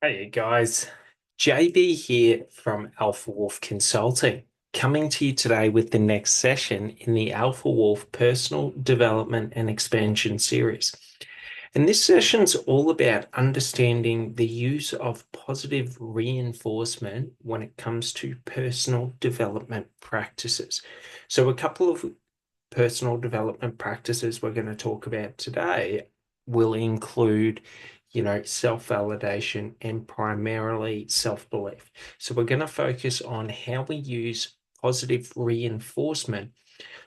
Hey guys, JB here from Alpha Wolf Consulting, coming to you today with the next session in the Alpha Wolf Personal Development and Expansion series. And this session's all about understanding the use of positive reinforcement when it comes to personal development practices. So, a couple of personal development practices we're going to talk about today will include, self-validation and primarily self-belief. So we're going to focus on how we use positive reinforcement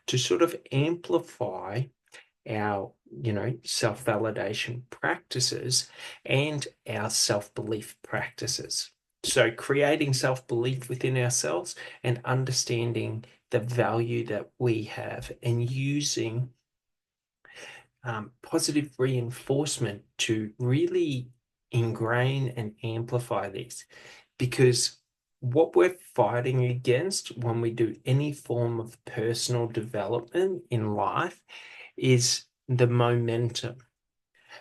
to sort of amplify our, self-validation practices and our self-belief practices. So creating self-belief within ourselves and understanding the value that we have and using positive reinforcement to really ingrain and amplify these. Because what we're fighting against when we do any form of personal development in life is the momentum.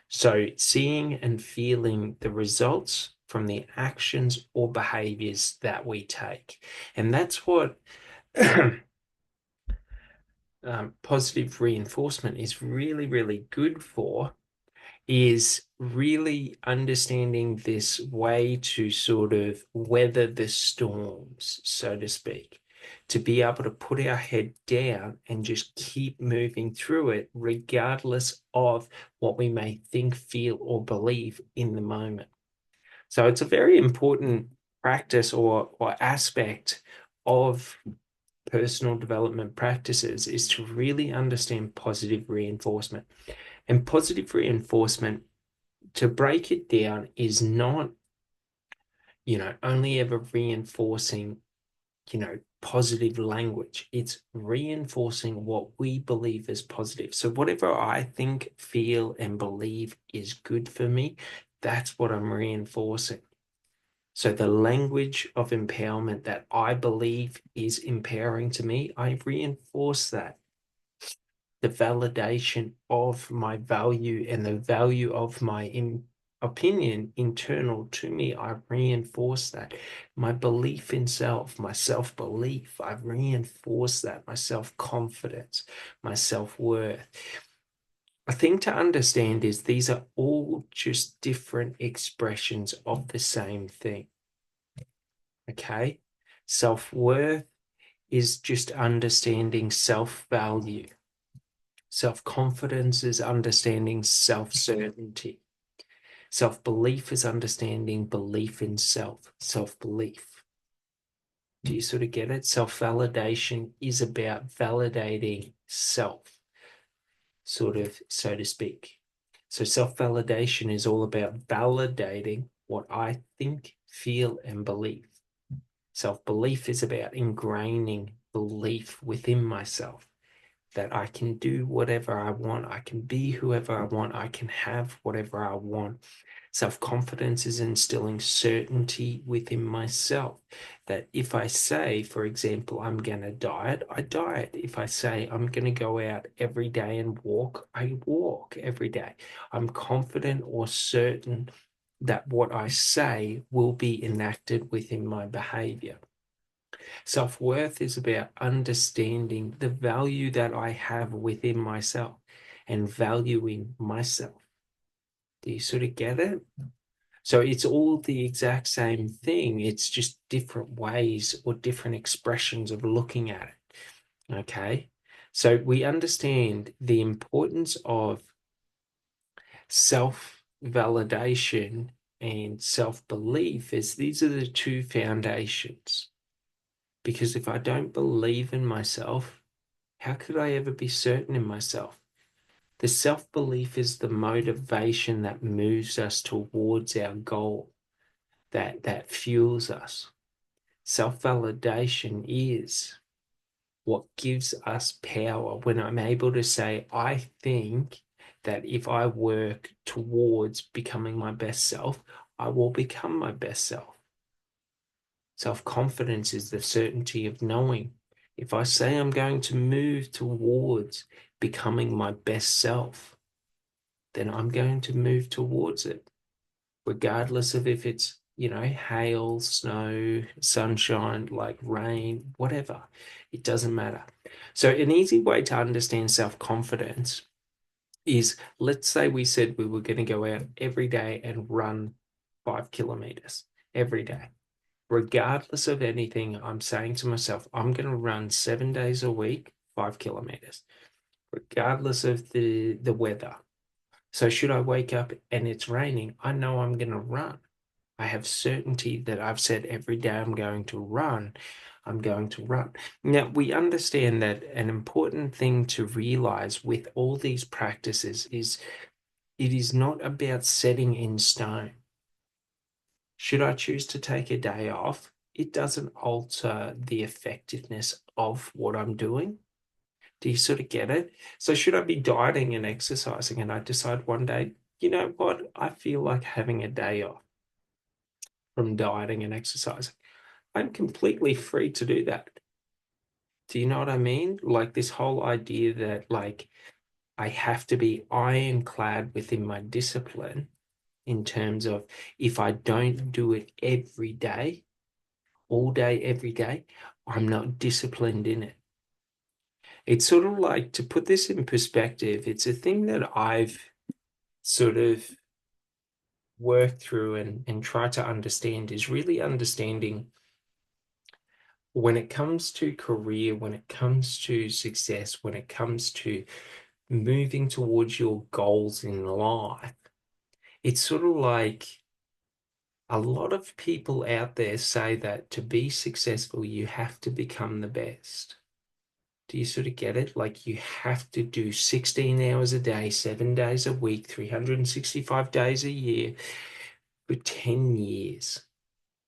So seeing and feeling the results from the actions or behaviors that we take. And that's what positive reinforcement is really, really good for, is really understanding this way to sort of weather the storms, so to speak, to be able to put our head down and just keep moving through it, regardless of what we may think, feel, or believe in the moment. So it's a very important practice or aspect of personal development practices is to really understand positive reinforcement. And positive reinforcement, to break it down, is not, only ever reinforcing, positive language. It's reinforcing what we believe is positive. So whatever I think, feel, and believe is good for me, that's what I'm reinforcing. So the language of empowerment that I believe is empowering to me, I reinforce that. The validation of my value and the value of my opinion internal to me, I reinforce that. My belief in self, my self-belief, I reinforce that. My self-confidence, my self-worth. A thing to understand is these are all just different expressions of the same thing. Okay? Self-worth is just understanding self-value. Self-confidence is understanding self-certainty. Self-belief is understanding belief in self, self-belief. Do you sort of get it? Self-validation is about validating self, sort of, so to speak. So self-validation is all about validating what I think, feel, and believe. Self-belief is about ingraining belief within myself that I can do whatever I want. I can be whoever I want. I can have whatever I want. Self-confidence is instilling certainty within myself that if I say, for example, I'm going to diet, I diet. If I say I'm going to go out every day and walk, I walk every day. I'm confident or certain that what I say will be enacted within my behavior. Self-worth is about understanding the value that I have within myself and valuing myself. Do you sort of get it? So it's all the exact same thing. It's just different ways or different expressions of looking at it. Okay. So we understand the importance of self-validation and self-belief as these are the two foundations. Because if I don't believe in myself, how could I ever be certain in myself? The self-belief is the motivation that moves us towards our goal, that fuels us. Self-validation is what gives us power when I'm able to say, I think that if I work towards becoming my best self, I will become my best self. Self-confidence is the certainty of knowing if I say I'm going to move towards becoming my best self, then I'm going to move towards it, regardless of if it's hail, snow, sunshine, like rain, whatever. It doesn't matter. So, an easy way to understand self-confidence is, let's say we said we were going to go out every day and run 5 kilometers every day. Regardless of anything, I'm saying to myself, I'm going to run 7 days a week, 5 kilometers, regardless of the weather. So should I wake up and it's raining, I know I'm going to run. I have certainty that I've said every day I'm going to run. I'm going to run. Now, we understand that an important thing to realize with all these practices is it is not about setting in stone. Should I choose to take a day off, it doesn't alter the effectiveness of what I'm doing. Do you sort of get it? So, should I be dieting and exercising and I decide one day, you know what, I feel like having a day off from dieting and exercising? I'm completely free to do that. Do you know what I mean? Like this whole idea that, like, I have to be ironclad within my discipline in terms of, if I don't do it every day, all day, every day, I'm not disciplined in it. It's sort of like, to put this in perspective, it's a thing that I've sort of worked through and try to understand, is really understanding when it comes to career, when it comes to success, when it comes to moving towards your goals in life. It's sort of like, a lot of people out there say that to be successful, you have to become the best. Do you sort of get it? Like, you have to do 16 hours a day, 7 days a week, 365 days a year for 10 years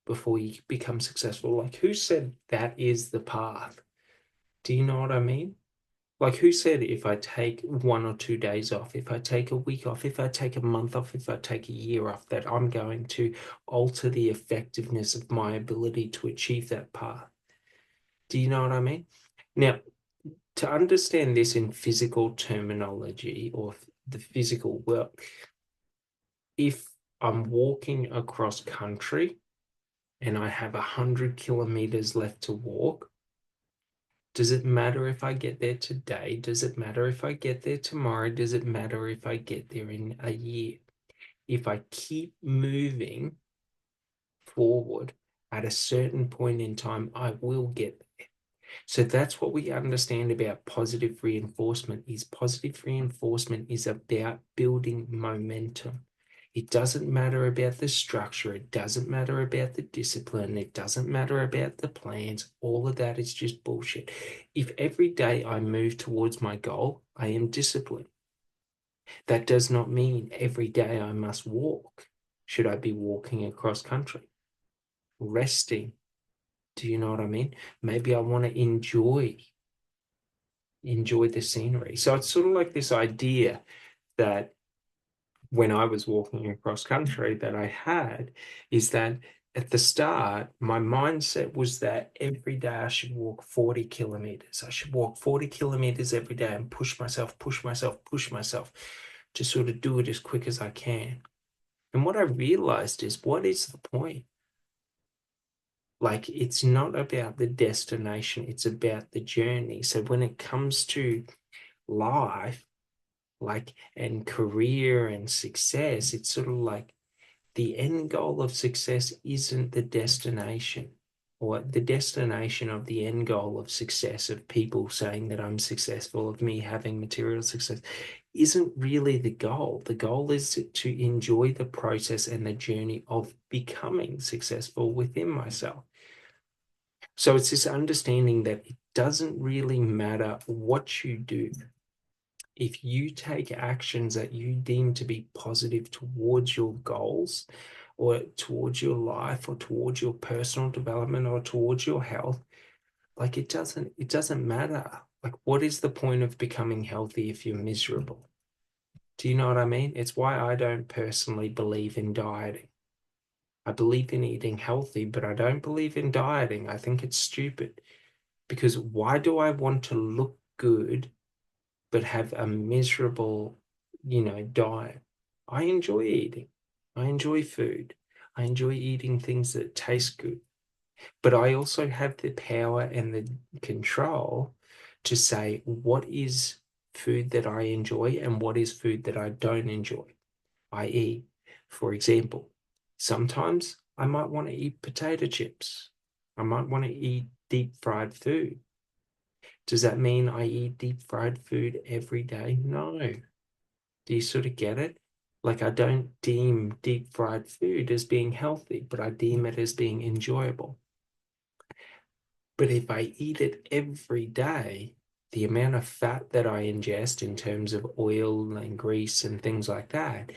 before you become successful. Like, who said that is the path? Do you know what I mean? Like, who said if I take 1 or 2 days off, if I take a week off, if I take a month off, if I take a year off, that I'm going to alter the effectiveness of my ability to achieve that path? Do you know what I mean? Now, to understand this in physical terminology, or the physical world, if I'm walking across country and I have 100 kilometers left to walk, does it matter if I get there today? Does it matter if I get there tomorrow? Does it matter if I get there in a year? If I keep moving forward, at a certain point in time, I will get there. So that's what we understand about positive reinforcement. Is positive reinforcement is about building momentum. It doesn't matter about the structure. It doesn't matter about the discipline. It doesn't matter about the plans. All of that is just bullshit. If every day I move towards my goal, I am disciplined. That does not mean every day I must walk. Should I be walking across country? Resting. Do you know what I mean? Maybe I want to enjoy the scenery. So it's sort of like this idea that when I was walking across country that I had, is that at the start, my mindset was that every day I should walk 40 kilometers. I should walk 40 kilometers every day and push myself, push myself, push myself to sort of do it as quick as I can. And what I realized is, what is the point? Like, it's not about the destination, it's about the journey. So when it comes to life, like, and career and success, it's sort of like, the end goal of success isn't the destination, or the destination of the end goal of success, of people saying that I'm successful, of me having material success, isn't really the goal. The goal is to enjoy the process and the journey of becoming successful within myself. So it's this understanding that it doesn't really matter what you do. If you take actions that you deem to be positive towards your goals, or towards your life, or towards your personal development, or towards your health, like, it doesn't matter. Like, what is the point of becoming healthy if you're miserable? Do you know what I mean? It's why I don't personally believe in dieting. I believe in eating healthy, but I don't believe in dieting. I think it's stupid, because why do I want to look good but have a miserable, diet? I enjoy eating. I enjoy food. I enjoy eating things that taste good. But I also have the power and the control to say what is food that I enjoy and what is food that I don't enjoy. I.e., for example, sometimes I might want to eat potato chips. I might want to eat deep fried food. Does that mean I eat deep fried food every day? No. Do you sort of get it? Like, I don't deem deep fried food as being healthy, but I deem it as being enjoyable. But if I eat it every day, the amount of fat that I ingest in terms of oil and grease and things like that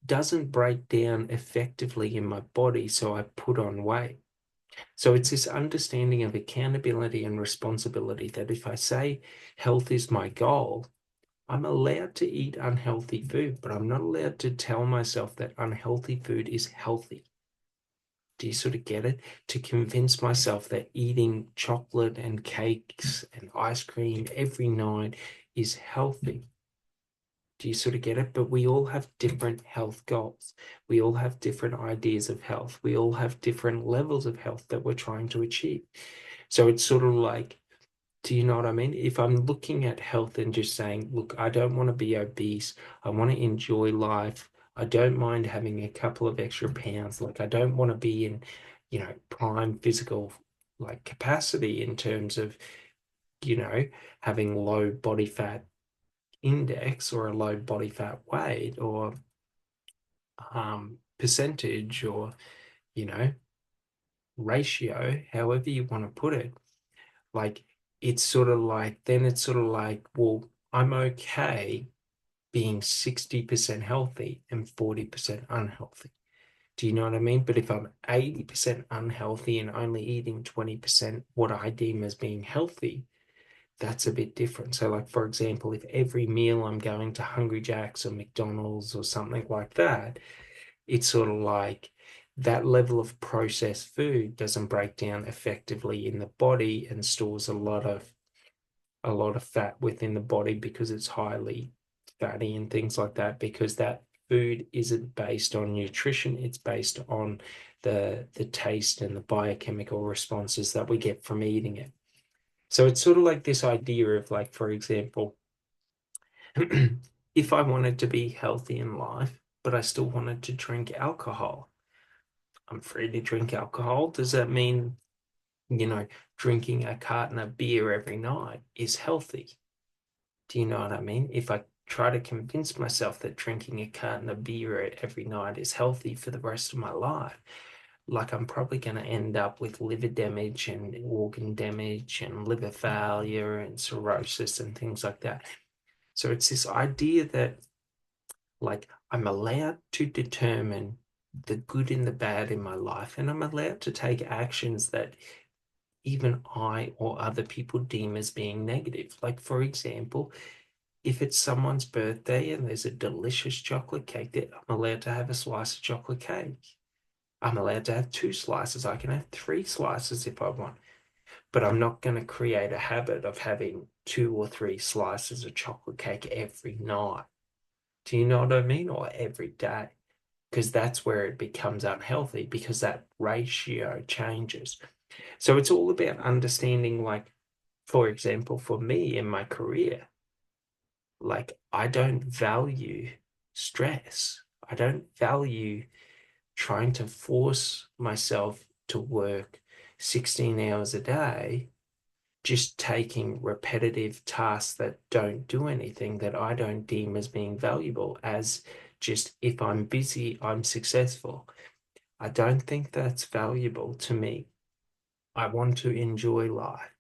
doesn't break down effectively in my body, so I put on weight. So it's this understanding of accountability and responsibility that if I say health is my goal, I'm allowed to eat unhealthy food, but I'm not allowed to tell myself that unhealthy food is healthy. Do you sort of get it? To convince myself that eating chocolate and cakes and ice cream every night is healthy. Do you sort of get it? But we all have different health goals. We all have different ideas of health. We all have different levels of health that we're trying to achieve. So it's sort of like, do you know what I mean? If I'm looking at health and just saying, look, I don't want to be obese. I want to enjoy life. I don't mind having a couple of extra pounds. Like, I don't want to be in, prime physical like capacity in terms of, you know, having low body fat index or a low body fat weight or percentage or, you know, ratio, however you want to put it. Like, it's sort of like, then it's sort of like, well, I'm okay being 60% healthy and 40% unhealthy. Do you know what I mean? But if I'm 80% unhealthy and only eating 20% what I deem as being healthy, that's a bit different. So, like, for example, if every meal I'm going to Hungry Jack's or McDonald's or something like that, it's sort of like that level of processed food doesn't break down effectively in the body and stores a lot of fat within the body because it's highly fatty and things like that, because that food isn't based on nutrition, it's based on the taste and the biochemical responses that we get from eating it. So it's sort of like this idea of, like, for example, if I wanted to be healthy in life, but I still wanted to drink alcohol, I'm free to drink alcohol. Does that mean, you know, drinking a carton of beer every night is healthy? Do you know what I mean? If I try to convince myself that drinking a carton of beer every night is healthy for the rest of my life, like, I'm probably going to end up with liver damage and organ damage and liver failure and cirrhosis and things like that. So it's this idea that, like, I'm allowed to determine the good and the bad in my life, and I'm allowed to take actions that even I or other people deem as being negative. Like, for example, if it's someone's birthday and there's a delicious chocolate cake, that I'm allowed to have a slice of chocolate cake. I'm allowed to have two slices. I can have three slices if I want, but I'm not going to create a habit of having two or three slices of chocolate cake every night. Do you know what I mean? Or every day, because that's where it becomes unhealthy because that ratio changes. So it's all about understanding, like, for example, for me in my career, like, I don't value stress. I don't value trying to force myself to work 16 hours a day, just taking repetitive tasks that don't do anything, that I don't deem as being valuable, as just, if I'm busy, I'm successful. I don't think that's valuable to me. I want to enjoy life.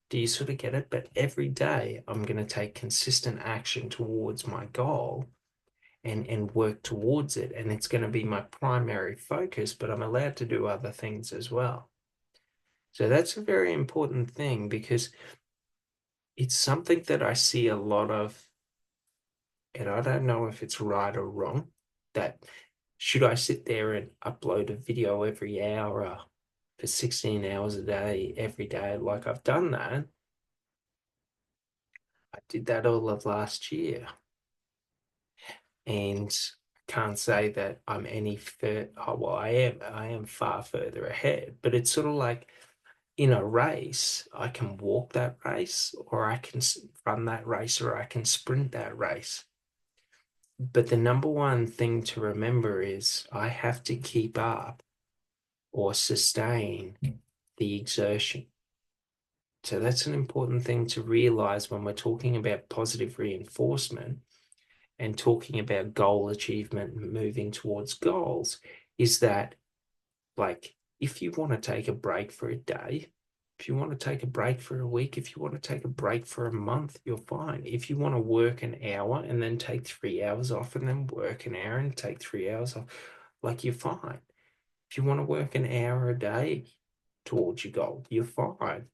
Do you sort of get it? But every day I'm going to take consistent action towards my goal and work towards it. And it's going to be my primary focus, but I'm allowed to do other things as well. So that's a very important thing because it's something that I see a lot of, and I don't know if it's right or wrong, that should I sit there and upload a video every hour for 16 hours a day, every day? Like, I've done that. I did that all of last year. And can't say that I'm any further. Oh, well, I am far further ahead, but it's sort of like in a race, I can walk that race, or I can run that race, or I can sprint that race. But the number one thing to remember is I have to keep up or sustain the exertion. So that's an important thing to realize when we're talking about positive reinforcement and talking about goal achievement and moving towards goals, is that, like, if you want to take a break for a day, if you want to take a break for a week, if you want to take a break for a month, you're fine. If you want to work an hour and then take 3 hours off and then work an hour and take 3 hours off, like, you're fine. If you want to work an hour a day towards your goal, you're fine.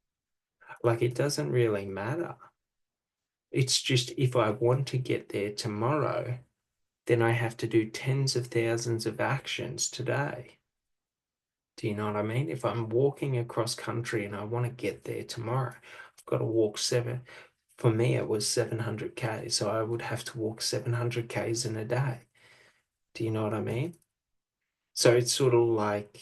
Like, it doesn't really matter. It's just if I want to get there tomorrow, then I have to do tens of thousands of actions today. Do you know what I mean? If I'm walking across country and I want to get there tomorrow, I've got to walk seven. For me, it was 700 Ks. So I would have to walk 700 Ks in a day. Do you know what I mean? So it's sort of like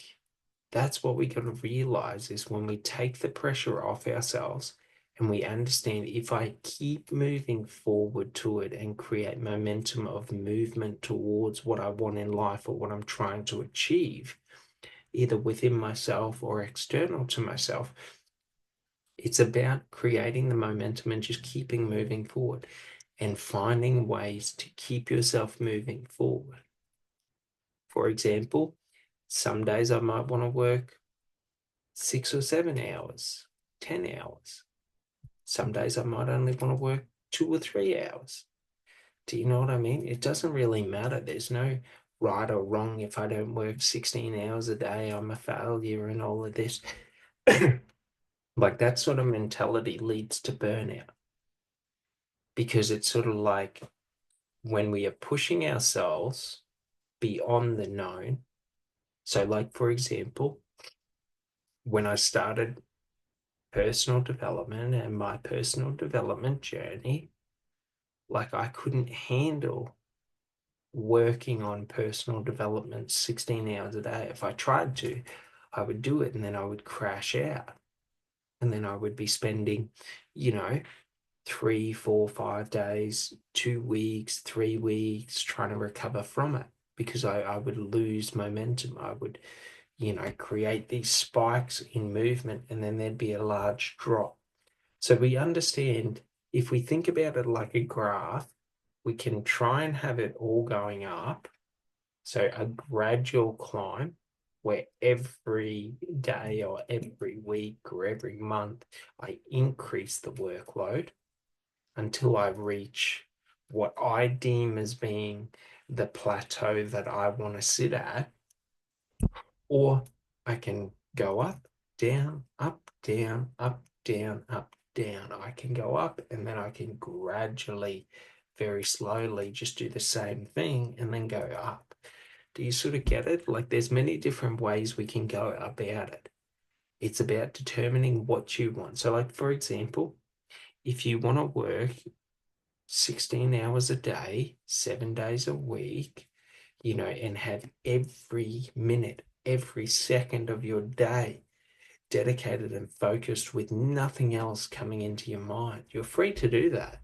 that's what we got to realize is when we take the pressure off ourselves and we understand if I keep moving forward to it and create momentum of movement towards what I want in life or what I'm trying to achieve, either within myself or external to myself, it's about creating the momentum and just keeping moving forward and finding ways to keep yourself moving forward. For example, some days I might want to work 6 or 7 hours, 10 hours. Some days I might only want to work 2 or 3 hours. Do you know what I mean? It doesn't really matter. There's no right or wrong. If I don't work 16 hours a day, I'm a failure and all of this. Like, that sort of mentality leads to burnout because it's sort of like when we are pushing ourselves beyond the known. So, like, for example, when I started personal development and my personal development journey, like, I couldn't handle working on personal development 16 hours a day. If I tried to, I would do it and then I would crash out. And then I would be spending, you know, 3, 4, 5 days, 2 weeks, 3 weeks trying to recover from it because I would lose momentum. I would, create these spikes in movement and then there'd be a large drop. So we understand if we think about it like a graph, we can try and have it all going up. So a gradual climb where every day or every week or every month I increase the workload until I reach what I deem as being the plateau that I want to sit at, or I can go up, down, up, down, up, down, up, down. I can go up and then I can gradually, very slowly just do the same thing and then go up. Do you sort of get it? Like, there's many different ways we can go about it. It's about determining what you want. So, like, for example, if you want to work 16 hours a day, 7 days a week, and have every minute, every second of your day dedicated and focused with nothing else coming into your mind. You're free to do that.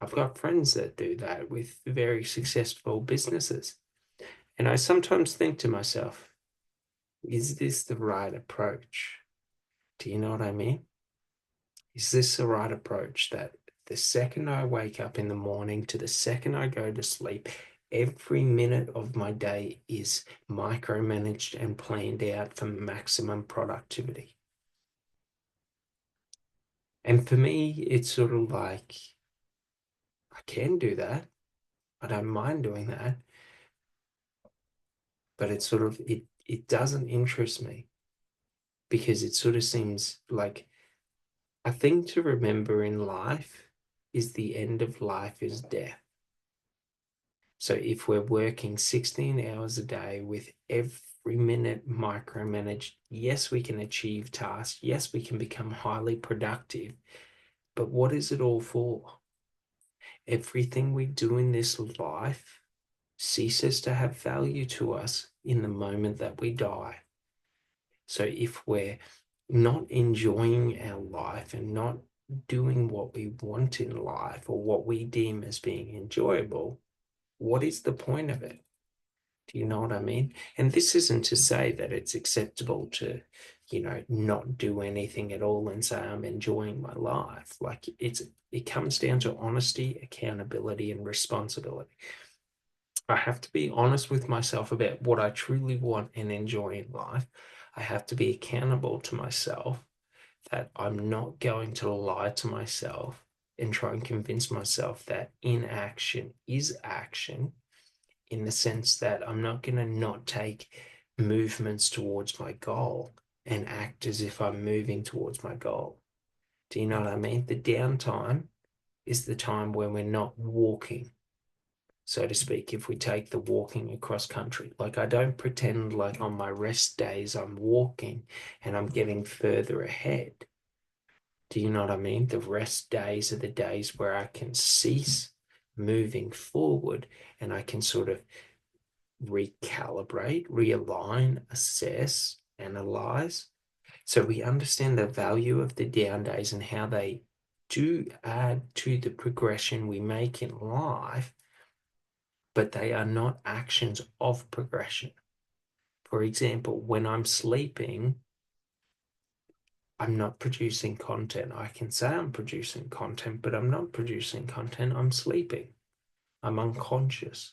I've got friends that do that with very successful businesses. And I sometimes think to myself, is this the right approach? Do you know what I mean? Is this the right approach that the second I wake up in the morning to the second I go to sleep, every minute of my day is micromanaged and planned out for maximum productivity? And for me, it's sort of like, I can do that. I don't mind doing that. But it's sort of, it doesn't interest me because it sort of seems like a thing to remember in life is the end of life is death. So if we're working 16 hours a day with every minute micromanaged, yes, we can achieve tasks. Yes, we can become highly productive. But what is it all for? Everything we do in this life ceases to have value to us in the moment that we die. So if we're not enjoying our life and not doing what we want in life or what we deem as being enjoyable, what is the point of it? Do you know what I mean? And this isn't to say that it's acceptable to, not do anything at all and say I'm enjoying my life. Like it comes down to honesty, accountability, and responsibility. I have to be honest with myself about what I truly want and enjoy in life. I have to be accountable to myself that I'm not going to lie to myself and try and convince myself that inaction is action, in the sense that I'm not going to not take movements towards my goal and act as if I'm moving towards my goal. Do you know what I mean? The downtime is the time when we're not walking, so to speak, if we take the walking across country. Like, I don't pretend like on my rest days I'm walking and I'm getting further ahead. Do you know what I mean? The rest days are the days where I can cease moving forward and I can sort of recalibrate, realign, assess, analyze. So we understand the value of the down days and how they do add to the progression we make in life, but they are not actions of progression. For example, when I'm sleeping, I'm not producing content. I can say I'm producing content, but I'm not producing content. I'm sleeping. I'm unconscious.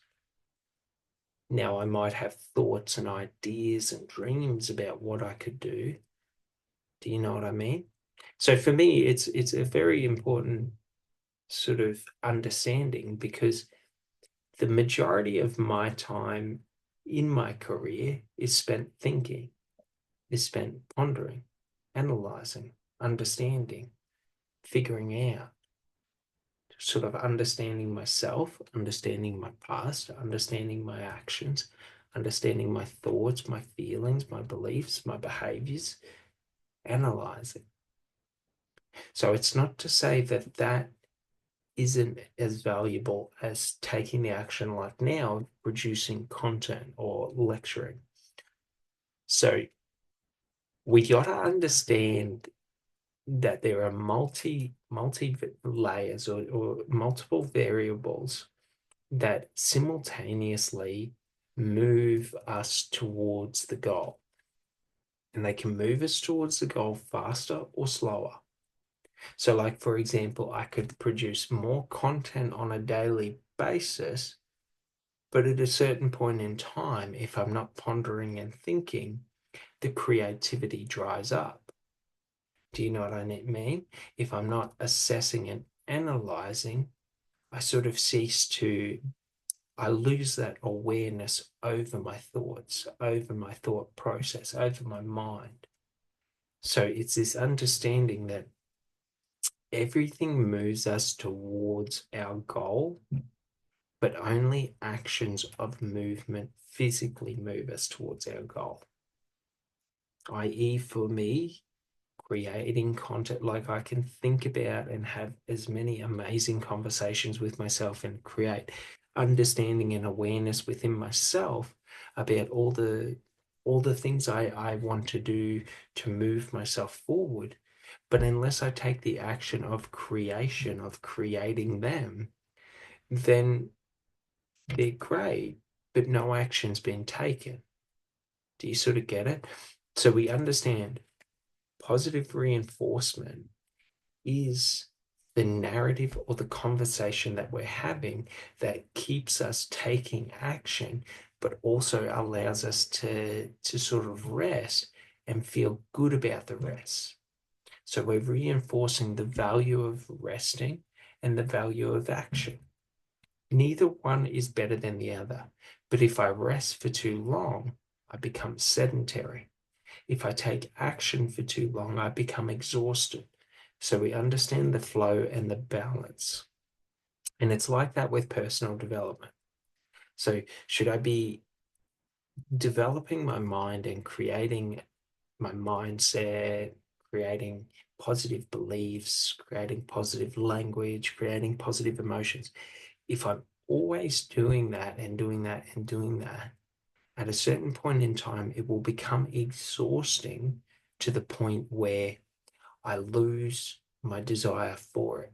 Now, I might have thoughts and ideas and dreams about what I could do. Do you know what I mean? So for me, it's a very important sort of understanding, because the majority of my time in my career is spent thinking, is spent pondering, analyzing, understanding, figuring out, sort of understanding myself, understanding my past, understanding my actions, understanding my thoughts, my feelings, my beliefs, my behaviors, analyzing. So it's not to say that that isn't as valuable as taking the action like now, producing content or lecturing. So we got to understand that there are multi layers, or multiple variables that simultaneously move us towards the goal. And they can move us towards the goal faster or slower. So, like, for example, I could produce more content on a daily basis, but at a certain point in time, if I'm not pondering and thinking, the creativity dries up. Do you know what I mean? If I'm not assessing and analyzing, I sort of I lose that awareness over my thoughts, over my thought process, over my mind. So it's this understanding that everything moves us towards our goal, but only actions of movement physically move us towards our goal. I.e., for me, creating content, like, I can think about and have as many amazing conversations with myself and create understanding and awareness within myself about all the things I want to do to move myself forward. But unless I take the action of creation, of creating them, then they're great, but no action's been taken. Do you sort of get it? So we understand positive reinforcement is the narrative or the conversation that we're having that keeps us taking action, but also allows us to sort of rest and feel good about the rest. So we're reinforcing the value of resting and the value of action. Neither one is better than the other. But if I rest for too long, I become sedentary. If I take action for too long, I become exhausted. So we understand the flow and the balance. And it's like that with personal development. So should I be developing my mind and creating my mindset, creating positive beliefs, creating positive language, creating positive emotions? If I'm always doing that and doing that and doing that, at a certain point in time, it will become exhausting to the point where I lose my desire for it.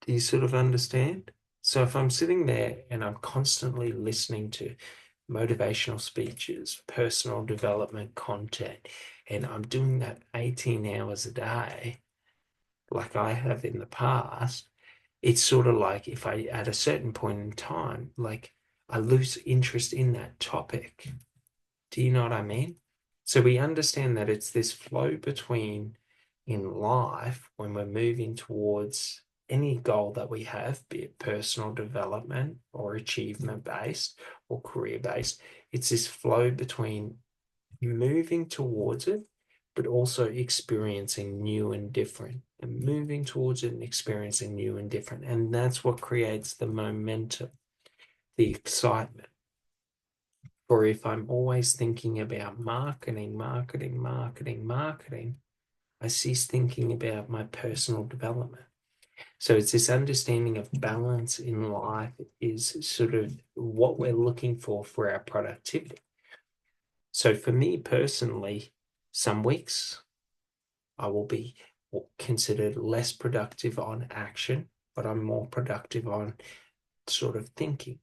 Do you sort of understand? So if I'm sitting there and I'm constantly listening to motivational speeches, personal development content, and I'm doing that 18 hours a day, like I have in the past, it's sort of like if I, at a certain point in time, like I lose interest in that topic. Do you know what I mean? So we understand that it's this flow between in life when we're moving towards any goal that we have, be it personal development or achievement based or career based. It's this flow between moving towards it, but also experiencing new and different, and moving towards it and experiencing new and different. And that's what creates the momentum, the excitement. Or if I'm always thinking about marketing, marketing, marketing, marketing, I cease thinking about my personal development. So it's this understanding of balance in life is sort of what we're looking for our productivity. So for me personally, some weeks I will be considered less productive on action, but I'm more productive on sort of thinking.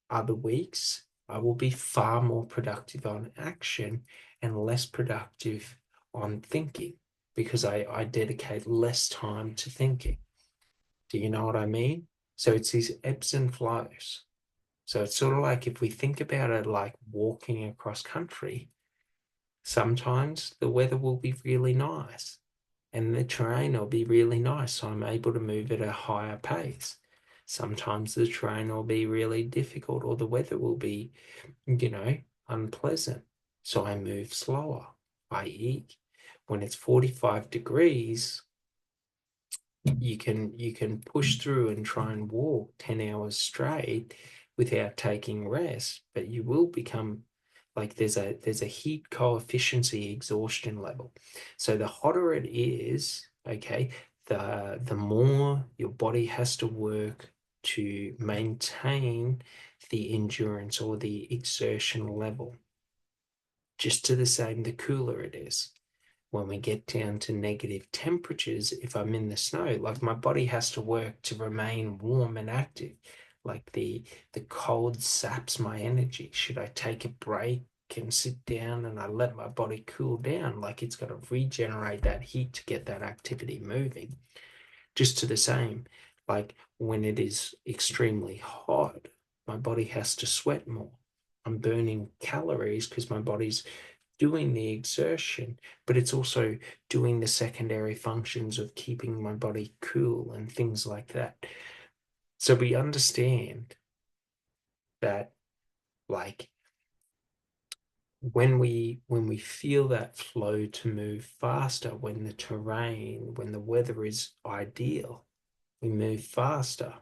Other weeks, I will be far more productive on action and less productive on thinking because I dedicate less time to thinking. Do you know what I mean? So it's these ebbs and flows. So it's sort of like if we think about it like walking across country, sometimes the weather will be really nice and the terrain will be really nice. So I'm able to move at a higher pace. Sometimes the terrain will be really difficult or the weather will be, unpleasant. So I move slower, i.e., when it's 45 degrees, you can push through and try and walk 10 hours straight without taking rest, but you will become like there's a heat coefficient exhaustion level. So the hotter it is, okay, the more your body has to work to maintain the endurance or the exertion level. Just to the same, the cooler it is when we get down to negative temperatures, if I'm in the snow, like my body has to work to remain warm and active. Like the cold saps my energy. Should I take a break and sit down and I let my body cool down? Like it's got to regenerate that heat to get that activity moving. Just to the same, like when it is extremely hot, my body has to sweat more. I'm burning calories because my body's doing the exertion, but it's also doing the secondary functions of keeping my body cool and things like that. So we understand that, like, when we feel that flow to move faster, when the terrain, when the weather is ideal, we move faster.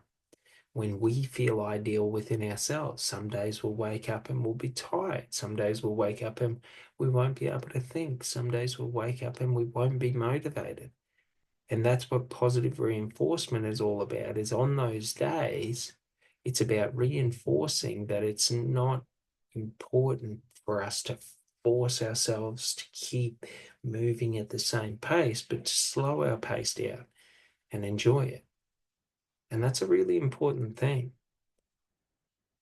When we feel ideal within ourselves, some days we'll wake up and we'll be tired. Some days we'll wake up and we won't be able to think. Some days we'll wake up and we won't be motivated. And that's what positive reinforcement is all about, is on those days, it's about reinforcing that it's not important for us to force ourselves to keep moving at the same pace, but to slow our pace down and enjoy it. And that's a really important thing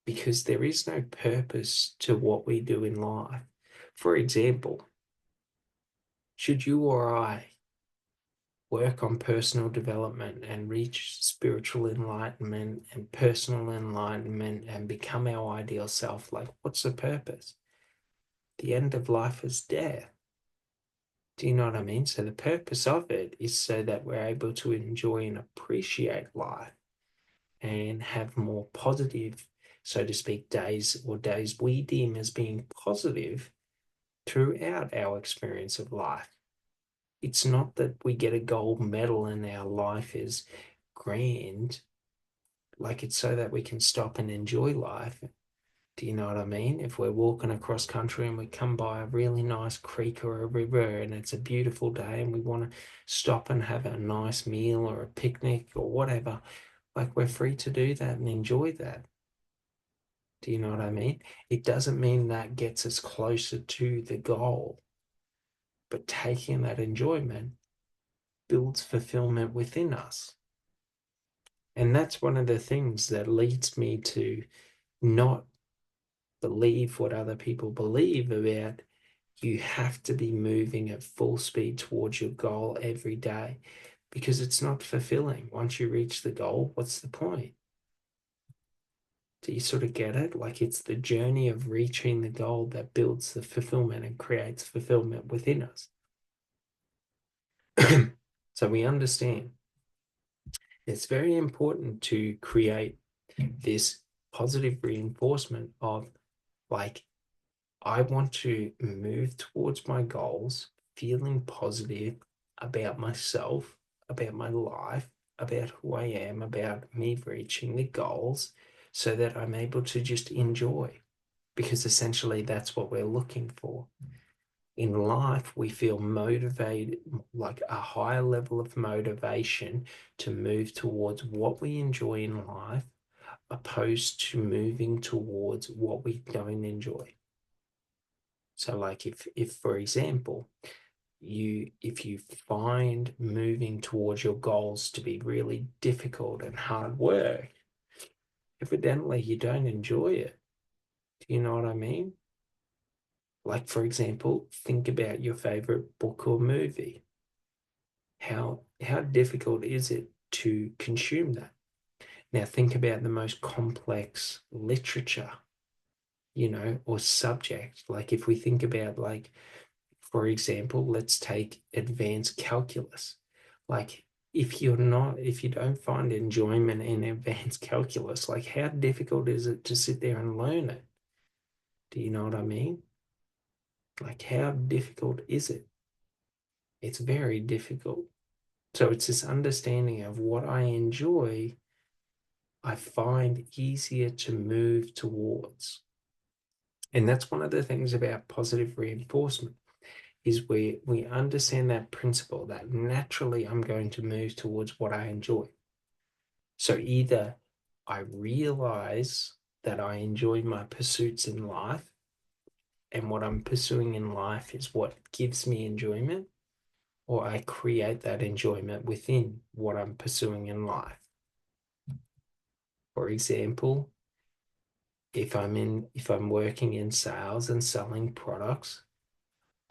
because there is no purpose to what we do in life. For example, should you or I work on personal development and reach spiritual enlightenment and personal enlightenment and become our ideal self, like what's the purpose? The end of life is death. Do you know what I mean? So the purpose of it is so that we're able to enjoy and appreciate life and have more positive, so to speak, days or days we deem as being positive throughout our experience of life. It's not that we get a gold medal and our life is grand. Like it's so that we can stop and enjoy life. Do you know what I mean? If we're walking across country and we come by a really nice creek or a river and it's a beautiful day and we want to stop and have a nice meal or a picnic or whatever, Like we're free to do that and enjoy that. Do you know what I mean? It doesn't mean that gets us closer to the goal, but taking that enjoyment builds fulfillment within us. And that's one of the things that leads me to not believe what other people believe about you have to be moving at full speed towards your goal every day because it's not fulfilling. Once you reach the goal, what's the point? Do you sort of get it? Like it's the journey of reaching the goal that builds the fulfillment and creates fulfillment within us. So we understand it's very important to create this positive reinforcement of like, I want to move towards my goals, feeling positive about myself, about my life, about who I am, about me reaching the goals so that I'm able to just enjoy. Because essentially that's what we're looking for. In life, we feel motivated, like a higher level of motivation to move towards what we enjoy in life, opposed to moving towards what we don't enjoy. So like if for example, if you find moving towards your goals to be really difficult and hard work, evidently you don't enjoy it. Do you know what I mean? Like for example, think about your favorite book or movie. How difficult is it to consume that? Now think about the most complex literature, or subject. Like if we think about like, for example, let's take advanced calculus. Like if you don't find enjoyment in advanced calculus, like how difficult is it to sit there and learn it? Do you know what I mean? Like how difficult is it? It's very difficult. So it's this understanding of what I enjoy, I find easier to move towards. And that's one of the things about positive reinforcement is we understand that principle that naturally I'm going to move towards what I enjoy. So either I realize that I enjoy my pursuits in life and what I'm pursuing in life is what gives me enjoyment, or I create that enjoyment within what I'm pursuing in life. For example, if I'm working in sales and selling products,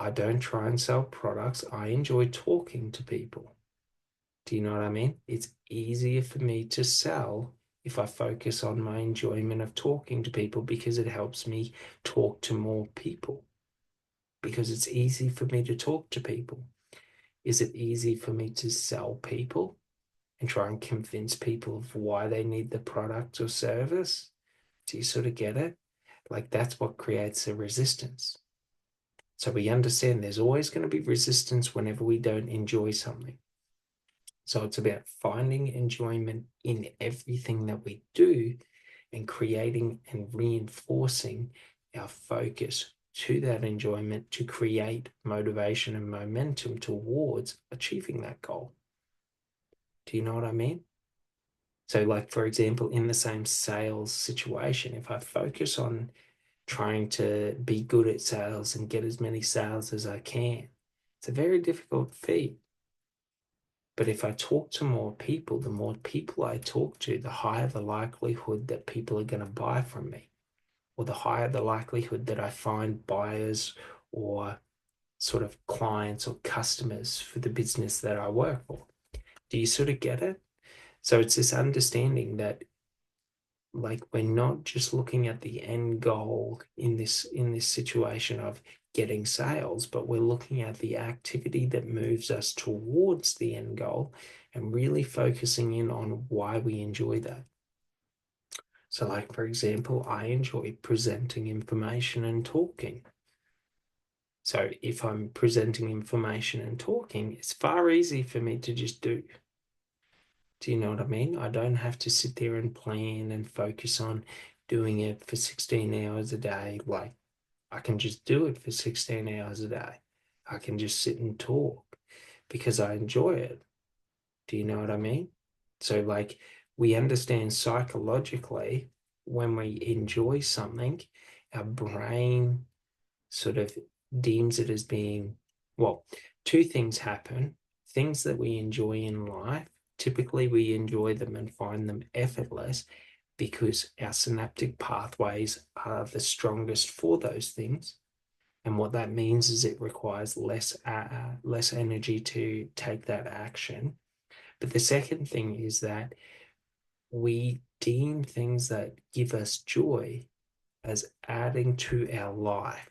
I don't try and sell products. I enjoy talking to people. Do you know what I mean? It's easier for me to sell if I focus on my enjoyment of talking to people because it helps me talk to more people. Because it's easy for me to talk to people. Is it easy for me to sell people and try and convince people of why they need the product or service? Do you sort of get it? Like that's what creates a resistance. So we understand there's always going to be resistance whenever we don't enjoy something. So it's about finding enjoyment in everything that we do and creating and reinforcing our focus to that enjoyment to create motivation and momentum towards achieving that goal. Do you know what I mean? So, like, for example, in the same sales situation, if I focus on trying to be good at sales and get as many sales as I can, it's a very difficult feat. But if I talk to more people, the more people I talk to, the higher the likelihood that people are going to buy from me, or the higher the likelihood that I find buyers or sort of clients or customers for the business that I work for. Do you sort of get it? So it's this understanding that like we're not just looking at the end goal in this situation of getting sales, but we're looking at the activity that moves us towards the end goal and really focusing in on why we enjoy that. So like for example, I enjoy presenting information and talking. So if I'm presenting information and talking, it's far easier for me to just do. Do you know what I mean? I don't have to sit there and plan and focus on doing it for 16 hours a day. Like I can just do it for 16 hours a day. I can just sit and talk because I enjoy it. Do you know what I mean? So like we understand psychologically when we enjoy something, our brain sort of deems it as being, well, two things happen. Things that we enjoy in life, typically we enjoy them and find them effortless because our synaptic pathways are the strongest for those things. And what that means is it requires less energy to take that action. But the second thing is that we deem things that give us joy as adding to our life,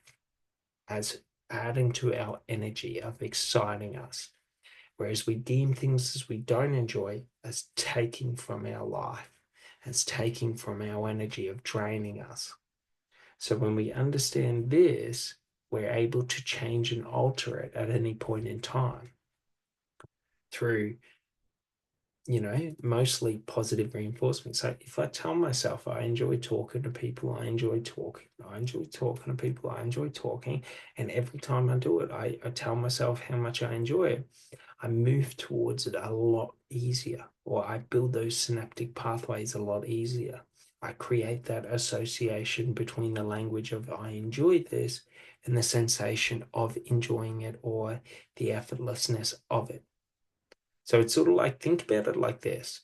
as adding to our energy of exciting us. Whereas we deem things as we don't enjoy as taking from our life, as taking from our energy of draining us. So when we understand this, we're able to change and alter it at any point in time through, mostly positive reinforcement. So if I tell myself I enjoy talking to people, I enjoy talking, I enjoy talking to people, I enjoy talking, and every time I do it, I tell myself how much I enjoy it, I move towards it a lot easier, or I build those synaptic pathways a lot easier. I create that association between the language of I enjoy this and the sensation of enjoying it or the effortlessness of it. So it's sort of like, think about it like this.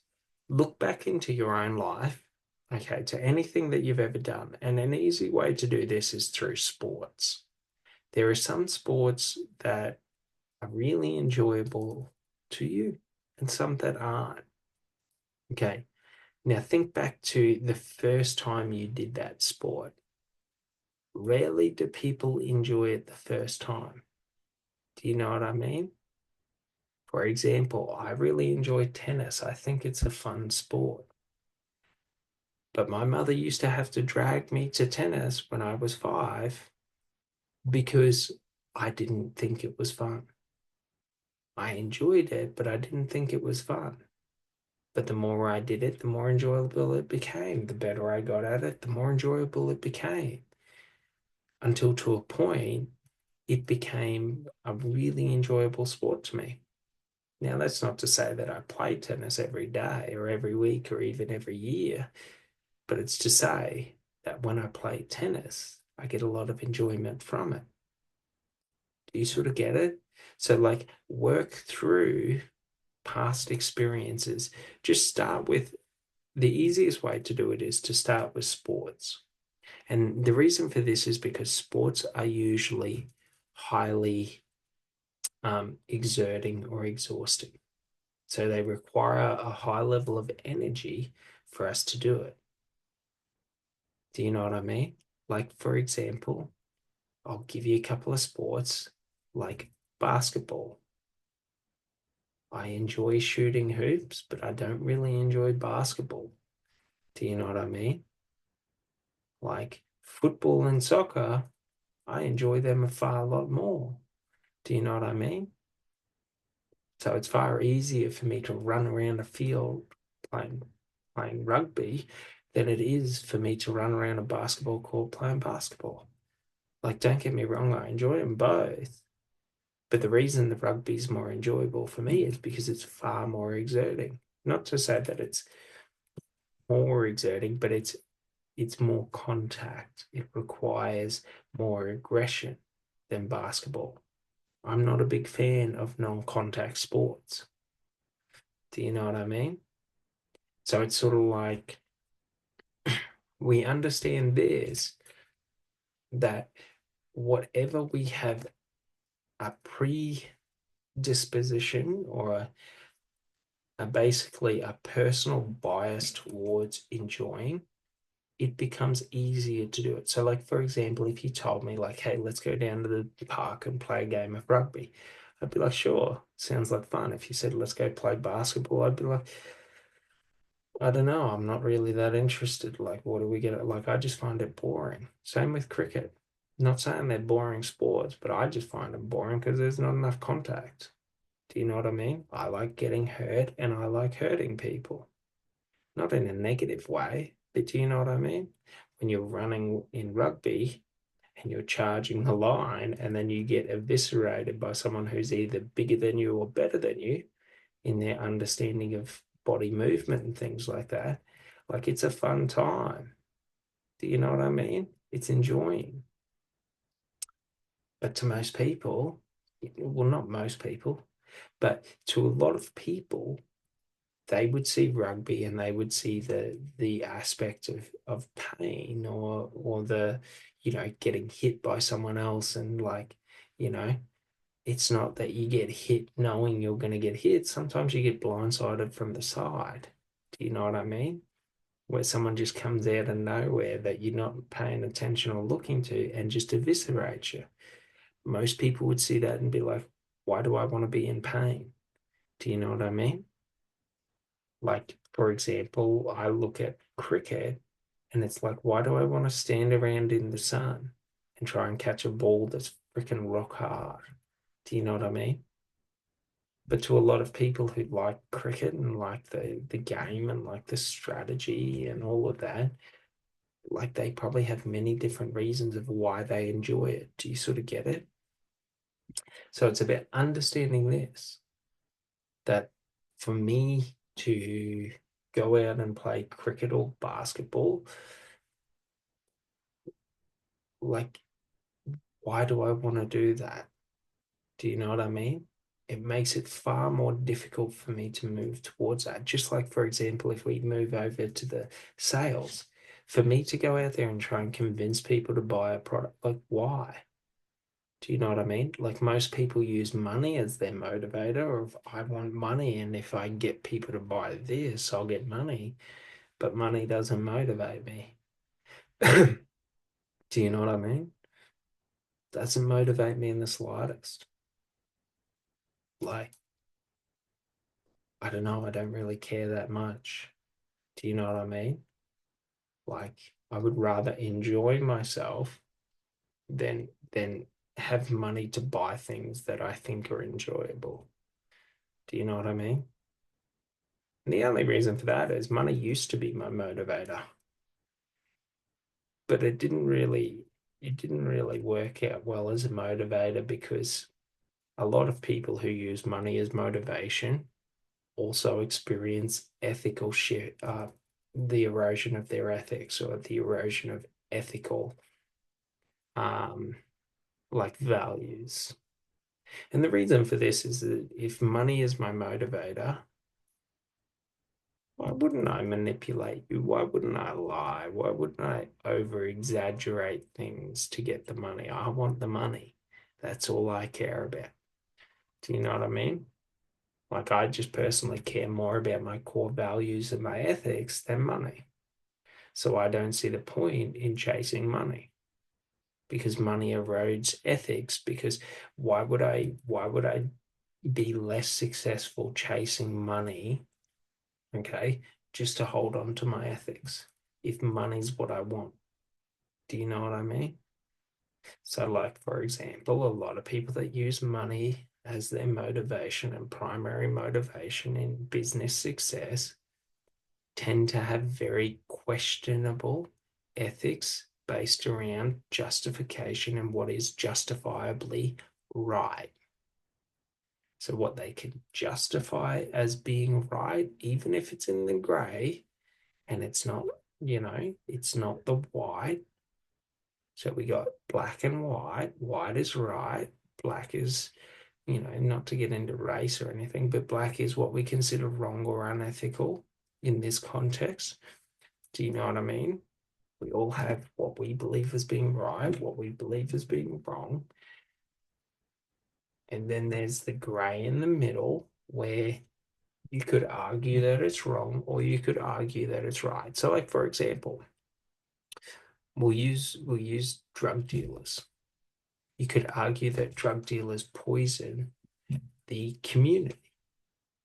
Look back into your own life, okay, to anything that you've ever done. And an easy way to do this is through sports. There are some sports that are really enjoyable to you and some that aren't. Okay. Now think back to the first time you did that sport. Rarely do people enjoy it the first time. Do you know what I mean? For example, I really enjoy tennis. I think it's a fun sport. But my mother used to have to drag me to tennis when I was 5 because I didn't think it was fun. I enjoyed it, but I didn't think it was fun. But the more I did it, the more enjoyable it became. The better I got at it, the more enjoyable it became. Until to a point, it became a really enjoyable sport to me. Now, that's not to say that I play tennis every day or every week or even every year, but it's to say that when I play tennis, I get a lot of enjoyment from it. Do you sort of get it? So, like, work through past experiences. Just start with the easiest way to do it is to start with sports. And the reason for this is because sports are usually highly exerting or exhausting. So they require a high level of energy for us to do it. Do you know what I mean? Like, for example, I'll give you a couple of sports like basketball. I enjoy shooting hoops, but I don't really enjoy basketball. Do you know what I mean? Like football and soccer, I enjoy them a far lot more. Do you know what I mean? So it's far easier for me to run around a field playing rugby than it is for me to run around a basketball court playing basketball. Like, don't get me wrong, I enjoy them both. But the reason the rugby is more enjoyable for me is because it's far more exerting. Not to say that it's more exerting, but it's more contact. It requires more aggression than basketball. I'm not a big fan of non-contact sports. Do you know what I mean? So it's sort of like we understand this, that whatever we have a predisposition or basically a personal bias towards enjoying, it becomes easier to do it. So, like, for example, if you told me, like, hey, let's go down to the park and play a game of rugby, I'd be like, sure, sounds like fun. If you said, let's go play basketball, I'd be like, I don't know, I'm not really that interested. Like, what do we get? Like, I just find it boring. Same with cricket. Not saying they're boring sports, but I just find them boring because there's not enough contact. Do you know what I mean? I like getting hurt and I like hurting people. Not in a negative way, but do you know what I mean? When you're running in rugby and you're charging the line and then you get eviscerated by someone who's either bigger than you or better than you in their understanding of body movement and things like that. Like it's a fun time. Do you know what I mean? It's enjoying. But to most people, well, not most people, but to a lot of people, they would see rugby and they would see the aspect of pain or the, getting hit by someone else. And like, you know, it's not that you get hit knowing you're going to get hit. Sometimes you get blindsided from the side. Do you know what I mean? Where someone just comes out of nowhere that you're not paying attention or looking to and just eviscerates you. Most people would see that and be like, why do I want to be in pain? Do you know what I mean? Like, for example, I look at cricket and it's like, why do I want to stand around in the sun and try and catch a ball that's freaking rock hard? Do you know what I mean? But to a lot of people who like cricket and like the game and like the strategy and all of that, like they probably have many different reasons of why they enjoy it. Do you sort of get it? So it's about understanding this, that for me to go out and play cricket or basketball, like, why do I want to do that? Do you know what I mean? It makes it far more difficult for me to move towards that. Just like, for example, if we move over to the sales, for me to go out there and try and convince people to buy a product, like, why? Do you know what I mean? Like most people use money as their motivator, or if I want money and if I get people to buy this, I'll get money, but money doesn't motivate me. Do you know what I mean? Doesn't motivate me in the slightest. Like, I don't know, I don't really care that much. Do you know what I mean? Like, I would rather enjoy myself than have money to buy things that I think are enjoyable. Do you know what I mean? And the only reason for that is money used to be my motivator, but it didn't really work out well as a motivator because a lot of people who use money as motivation also experience ethical shit, the erosion of their ethics or the erosion of ethical um, like values. And the reason for this is that if money is my motivator, why wouldn't I manipulate you? Why wouldn't I lie? Why wouldn't I over exaggerate things to get the money? I want the money. That's all I care about. Do you know what I mean? Like, I just personally care more about my core values and my ethics than money. So I don't see the point in chasing money because money erodes ethics. Because why would I be less successful chasing money, okay, just to hold on to my ethics if money's what I want? Do you know what I mean? So, like, for example, a lot of people that use money as their motivation and primary motivation in business success tend to have very questionable ethics based around justification and what is justifiably right. So, what they can justify as being right, even if it's in the gray and it's not, it's not the white. So, we got black and white. White is right. Black is, not to get into race or anything, but black is what we consider wrong or unethical in this context. Do you know what I mean? We all have what we believe as being right, what we believe as being wrong. And then there's the gray in the middle where you could argue that it's wrong or you could argue that it's right. So, like, for example, we'll use drug dealers. You could argue that drug dealers poison the community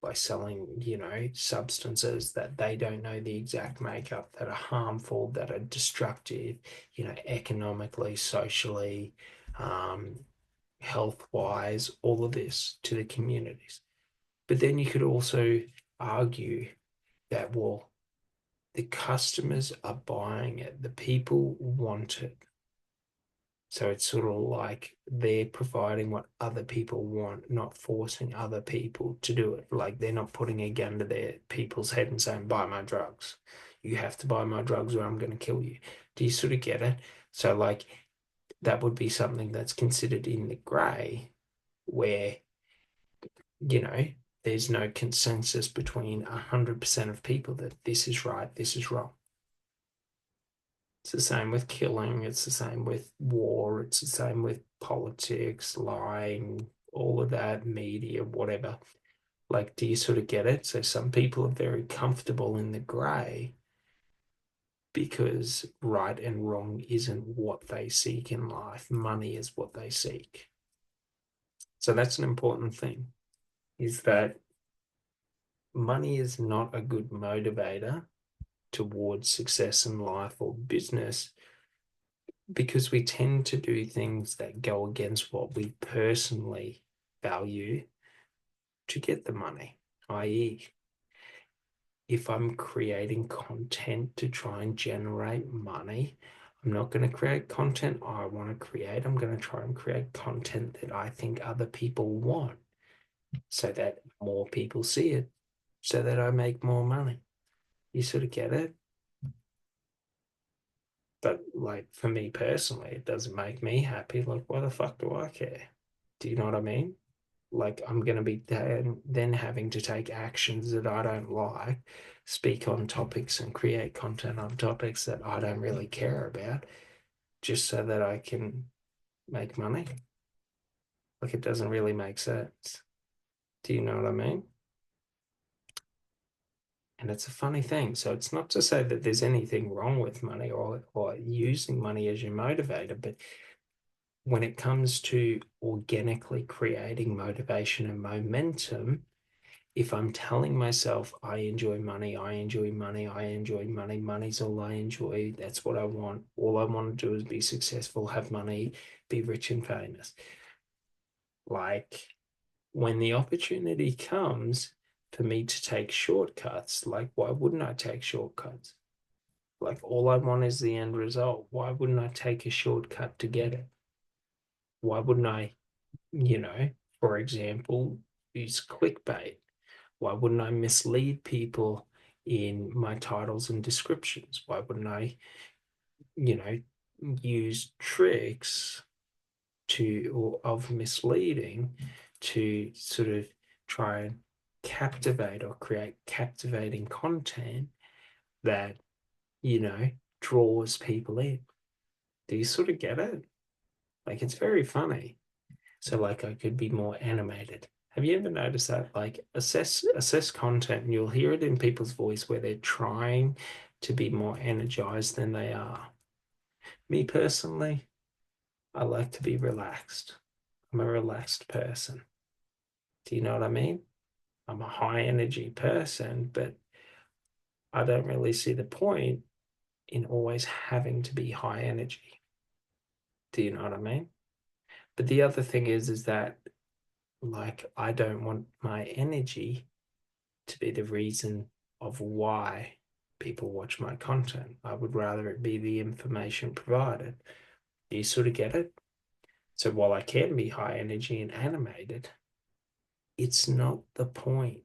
by selling, substances that they don't know the exact makeup, that are harmful, that are destructive, economically, socially, um, health wise, all of this to the communities. But then you could also argue that, well, the customers are buying it, the people want it. So it's sort of like they're providing what other people want, not forcing other people to do it. Like they're not putting a gun to their people's head and saying, buy my drugs. You have to buy my drugs or I'm going to kill you. Do you sort of get it? So, like, that would be something that's considered in the grey where, you know, there's no consensus between 100% of people that this is right, this is wrong. It's the same with killing, it's the same with war, it's the same with politics, lying, all of that, media, whatever. Like, do you sort of get it? So some people are very comfortable in the grey because right and wrong isn't what they seek in life. Money is what they seek. So that's an important thing, is that money is not a good motivator towards success in life or business because we tend to do things that go against what we personally value to get the money, i.e., if I'm creating content to try and generate money, I'm not going to create content I want to create. I'm going to try and create content that I think other people want so that more people see it, so that I make more money. You sort of get it? But like for me personally, it doesn't make me happy. Like, why the fuck do I care? Do you know what I mean? Like, I'm going to be then having to take actions that I don't like, speak on topics and create content on topics that I don't really care about, just so that I can make money. Like, it doesn't really make sense. Do you know what I mean? And it's a funny thing. So it's not to say that there's anything wrong with money or using money as your motivator, but when it comes to organically creating motivation and momentum, if I'm telling myself I enjoy money, I enjoy money, I enjoy money, money's all I enjoy, that's what I want. All I want to do is be successful, have money, be rich and famous. Like when the opportunity comes for me to take shortcuts, like why wouldn't I take shortcuts? Like all I want is the end result. Why wouldn't I take a shortcut to get it? Why wouldn't I, you know, for example, use clickbait? Why wouldn't I mislead people in my titles and descriptions? Why wouldn't I, you know, use tricks to or of misleading to sort of try and captivate or create captivating content that, you know, draws people in? Do you sort of get it? Like it's very funny. So like I could be more animated. Have you ever noticed that? Like assess content and you'll hear it in people's voice where they're trying to be more energized than they are. Me personally, I like to be relaxed. I'm a relaxed person. Do you know what I mean? I'm a high energy person, but I don't really see the point in always having to be high energy. Do you know what I mean? But the other thing is that like I don't want my energy to be the reason of why people watch my content. I would rather it be the information provided. Do you sort of get it? So while I can be high energy and animated, it's not the point.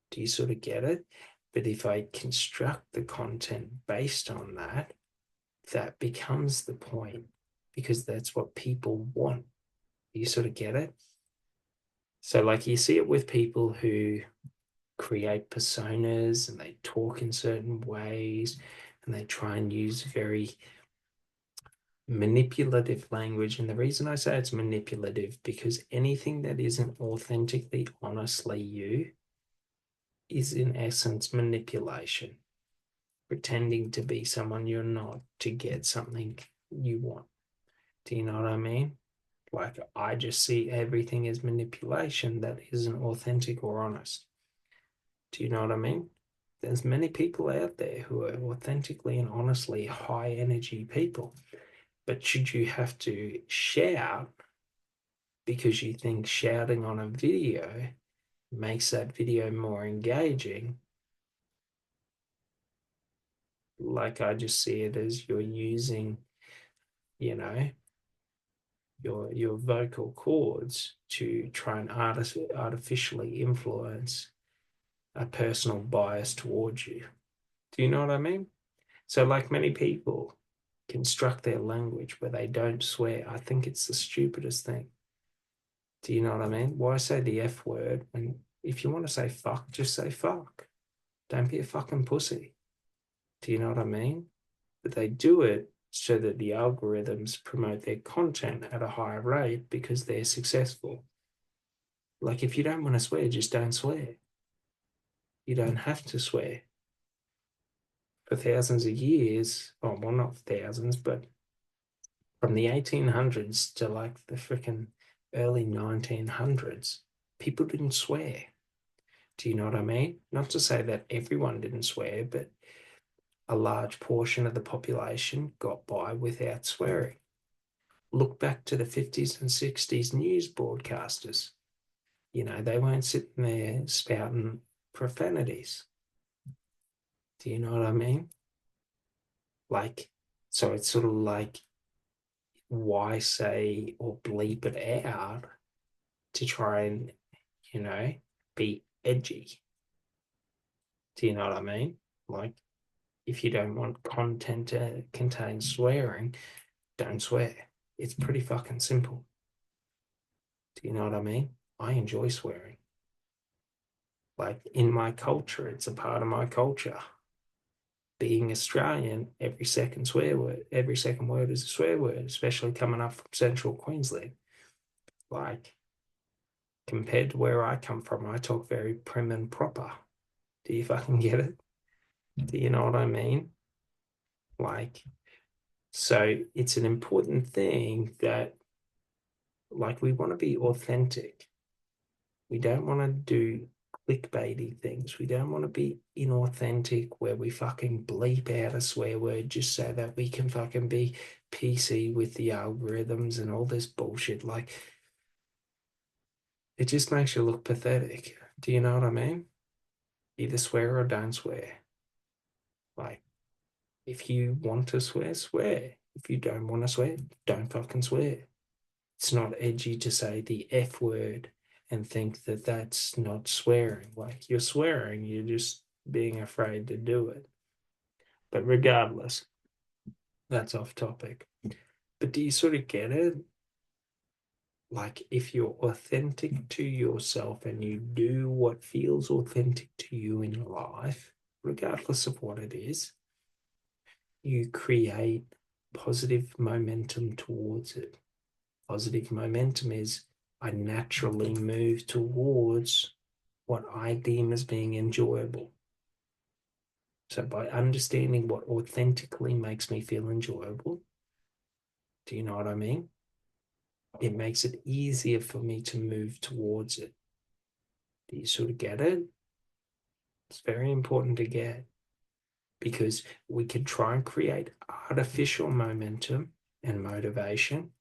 Do you sort of get it? But if I construct the content based on that, that becomes the point because that's what people want. Do you sort of get it? So, like, you see it with people who create personas and they talk in certain ways and they try and use very manipulative language. And the reason I say it's manipulative because anything that isn't authentically, honestly you is in essence manipulation, pretending to be someone you're not to get something you want. Do you know what I mean? Like, I just see everything as manipulation that isn't authentic or honest. Do you know what I mean? There's many people out there who are authentically and honestly high energy people. But should you have to shout because you think shouting on a video makes that video more engaging? Like I just see it as you're using, you know, your vocal cords to try and artificially influence a personal bias towards you. Do you know what I mean? So, like many people construct their language where they don't swear. I think it's the stupidest thing. Do you know what I mean? Why say the F word? And if you want to say fuck, just say fuck. Don't be a fucking pussy. Do you know what I mean? But they do it so that the algorithms promote their content at a higher rate because they're successful. Like, if you don't want to swear, just don't swear. You don't have to swear. For thousands of years, oh, well, not thousands, but from the 1800s to like the freaking early 1900s, people didn't swear. Do you know what I mean? Not to say that everyone didn't swear, but a large portion of the population got by without swearing. Look back to the 50s and 60s news broadcasters. You know, they weren't sitting there spouting profanities. Do you know what I mean? Like, so it's sort of like, why say or bleep it out to try and, you know, be edgy? Do you know what I mean? Like, if you don't want content to contain swearing, don't swear. It's pretty fucking simple. Do you know what I mean? I enjoy swearing. Like, in my culture, it's a part of my culture. Being Australian, every second word is a swear word, especially coming up from central Queensland. Like, compared to where I come from, I talk very prim and proper. Do you fucking get it? Do you know what I mean? Like, so it's an important thing that, like, we want to be authentic. We don't want to do clickbaity things. We don't want to be inauthentic where we fucking bleep out a swear word just so that we can fucking be PC with the algorithms and all this bullshit. Like, it just makes you look pathetic. Do you know what I mean? Either swear or don't swear. Like, if you want to swear, swear. If you don't want to swear, don't fucking swear. It's not edgy to say the F word and think that that's not swearing. Like, you're swearing, you're just being afraid to do it. But regardless, that's off topic. But do you sort of get it? Like, if you're authentic to yourself and you do what feels authentic to you in your life, regardless of what it is, you create positive momentum towards it. Positive momentum is I naturally move towards what I deem as being enjoyable. So by understanding what authentically makes me feel enjoyable, do you know what I mean? It makes it easier for me to move towards it. Do you sort of get it? It's very important to get because we can try and create artificial momentum and motivation.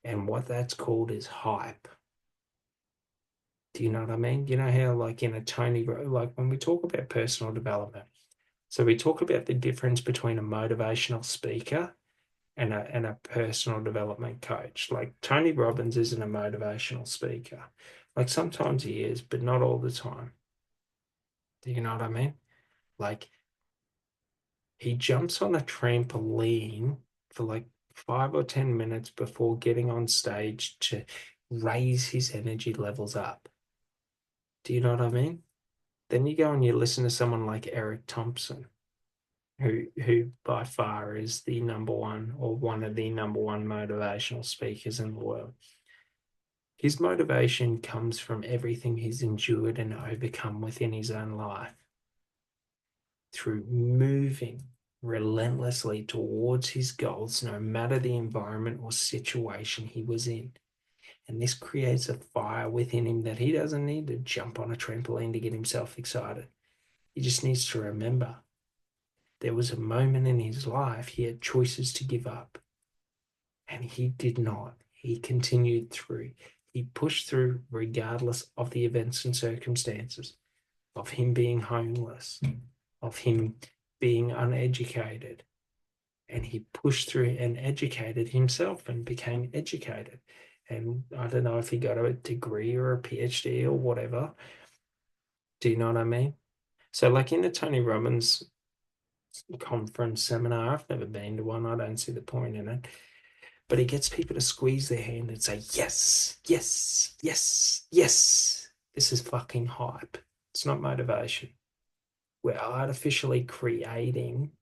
And what that's called is hype. Do you know what I mean? You know how, like, in a Tony, like when we talk about personal development, so we talk about the difference between a motivational speaker and a personal development coach. Like, Tony Robbins isn't a motivational speaker. Like, sometimes he is, but not all the time. Do you know what I mean? Like, he jumps on a trampoline for like 5 or 10 minutes before getting on stage to raise his energy levels up. Do you know what I mean? Then you go and you listen to someone like Eric Thompson, who by far is the number one or one of the number one motivational speakers in the world. His motivation comes from everything he's endured and overcome within his own life through moving relentlessly towards his goals, no matter the environment or situation he was in. And this creates a fire within him that he doesn't need to jump on a trampoline to get himself excited. He just needs to remember there was a moment in his life he had choices to give up. And he did not. He continued through. He pushed through regardless of the events and circumstances, of him being homeless, of him being uneducated, and he pushed through and educated himself and became educated. And I don't know if he got a degree or a PhD or whatever. Do you know what I mean? So, like in the Tony Robbins conference seminar, I've never been to one. I don't see the point in it. But he gets people to squeeze their hand and say, yes, yes, yes, yes. This is fucking hype. It's not motivation. We're artificially creating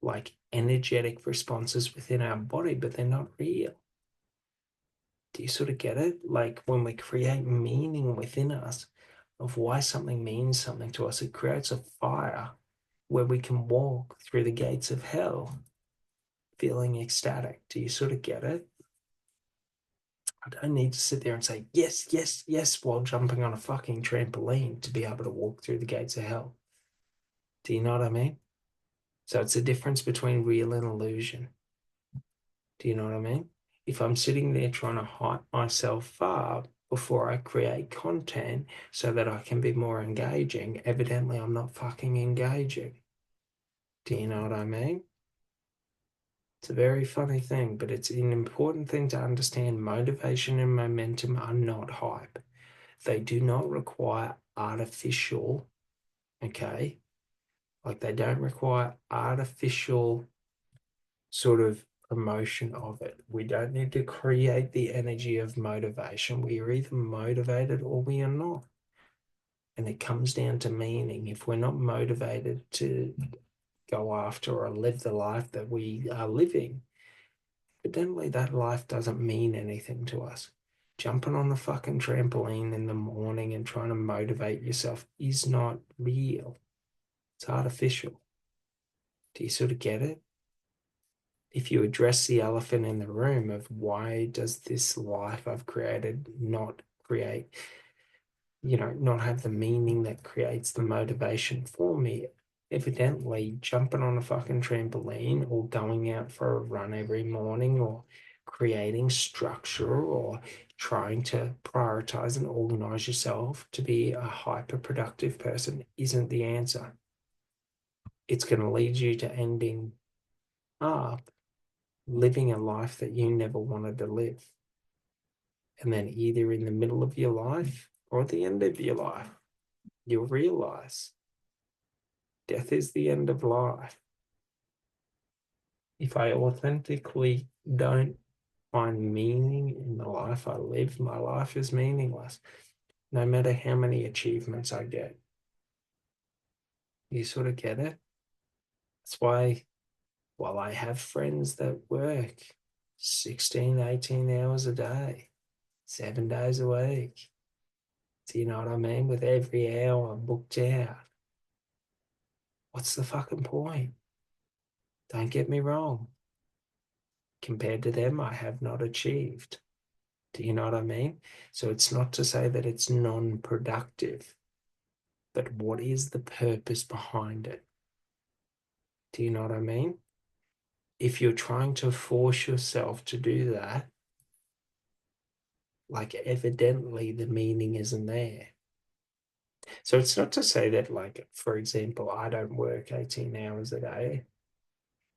like energetic responses within our body, but they're not real. Do you sort of get it? Like when we create meaning within us of why something means something to us, it creates a fire where we can walk through the gates of hell feeling ecstatic. Do you sort of get it? I don't need to sit there and say, yes, yes, yes, while jumping on a fucking trampoline to be able to walk through the gates of hell. Do you know what I mean? So it's the difference between real and illusion. Do you know what I mean? If I'm sitting there trying to hype myself up before I create content so that I can be more engaging, evidently I'm not fucking engaging. Do you know what I mean? It's a very funny thing, but it's an important thing to understand. Motivation and momentum are not hype. They do not require artificial, okay? Like they don't require artificial sort of promotion of it. We don't need to create the energy of motivation. We are either motivated or we are not. And it comes down to meaning. If we're not motivated to go after or live the life that we are living, evidently that life doesn't mean anything to us. Jumping on the fucking trampoline in the morning and trying to motivate yourself is not real. It's artificial. Do you sort of get it? If you address the elephant in the room of why does this life I've created not create, not have the meaning that creates the motivation for me, evidently jumping on a fucking trampoline or going out for a run every morning or creating structure or trying to prioritize and organize yourself to be a hyper productive person isn't the answer. It's going to lead you to ending up living a life that you never wanted to live. And then either in the middle of your life or at the end of your life, you'll realize death is the end of life. If I authentically don't find meaning in the life I live, my life is meaningless, no matter how many achievements I get. You sort of get it? That's why while I have friends that work 16, 18 hours a day, 7 days a week, do you know what I mean? With every hour booked out. What's the fucking point? Don't get me wrong. Compared to them, I have not achieved. Do you know what I mean? So it's not to say that it's non-productive, but what is the purpose behind it? Do you know what I mean? If you're trying to force yourself to do that, like evidently the meaning isn't there. So it's not to say that, like, for example, I don't work 18 hours a day.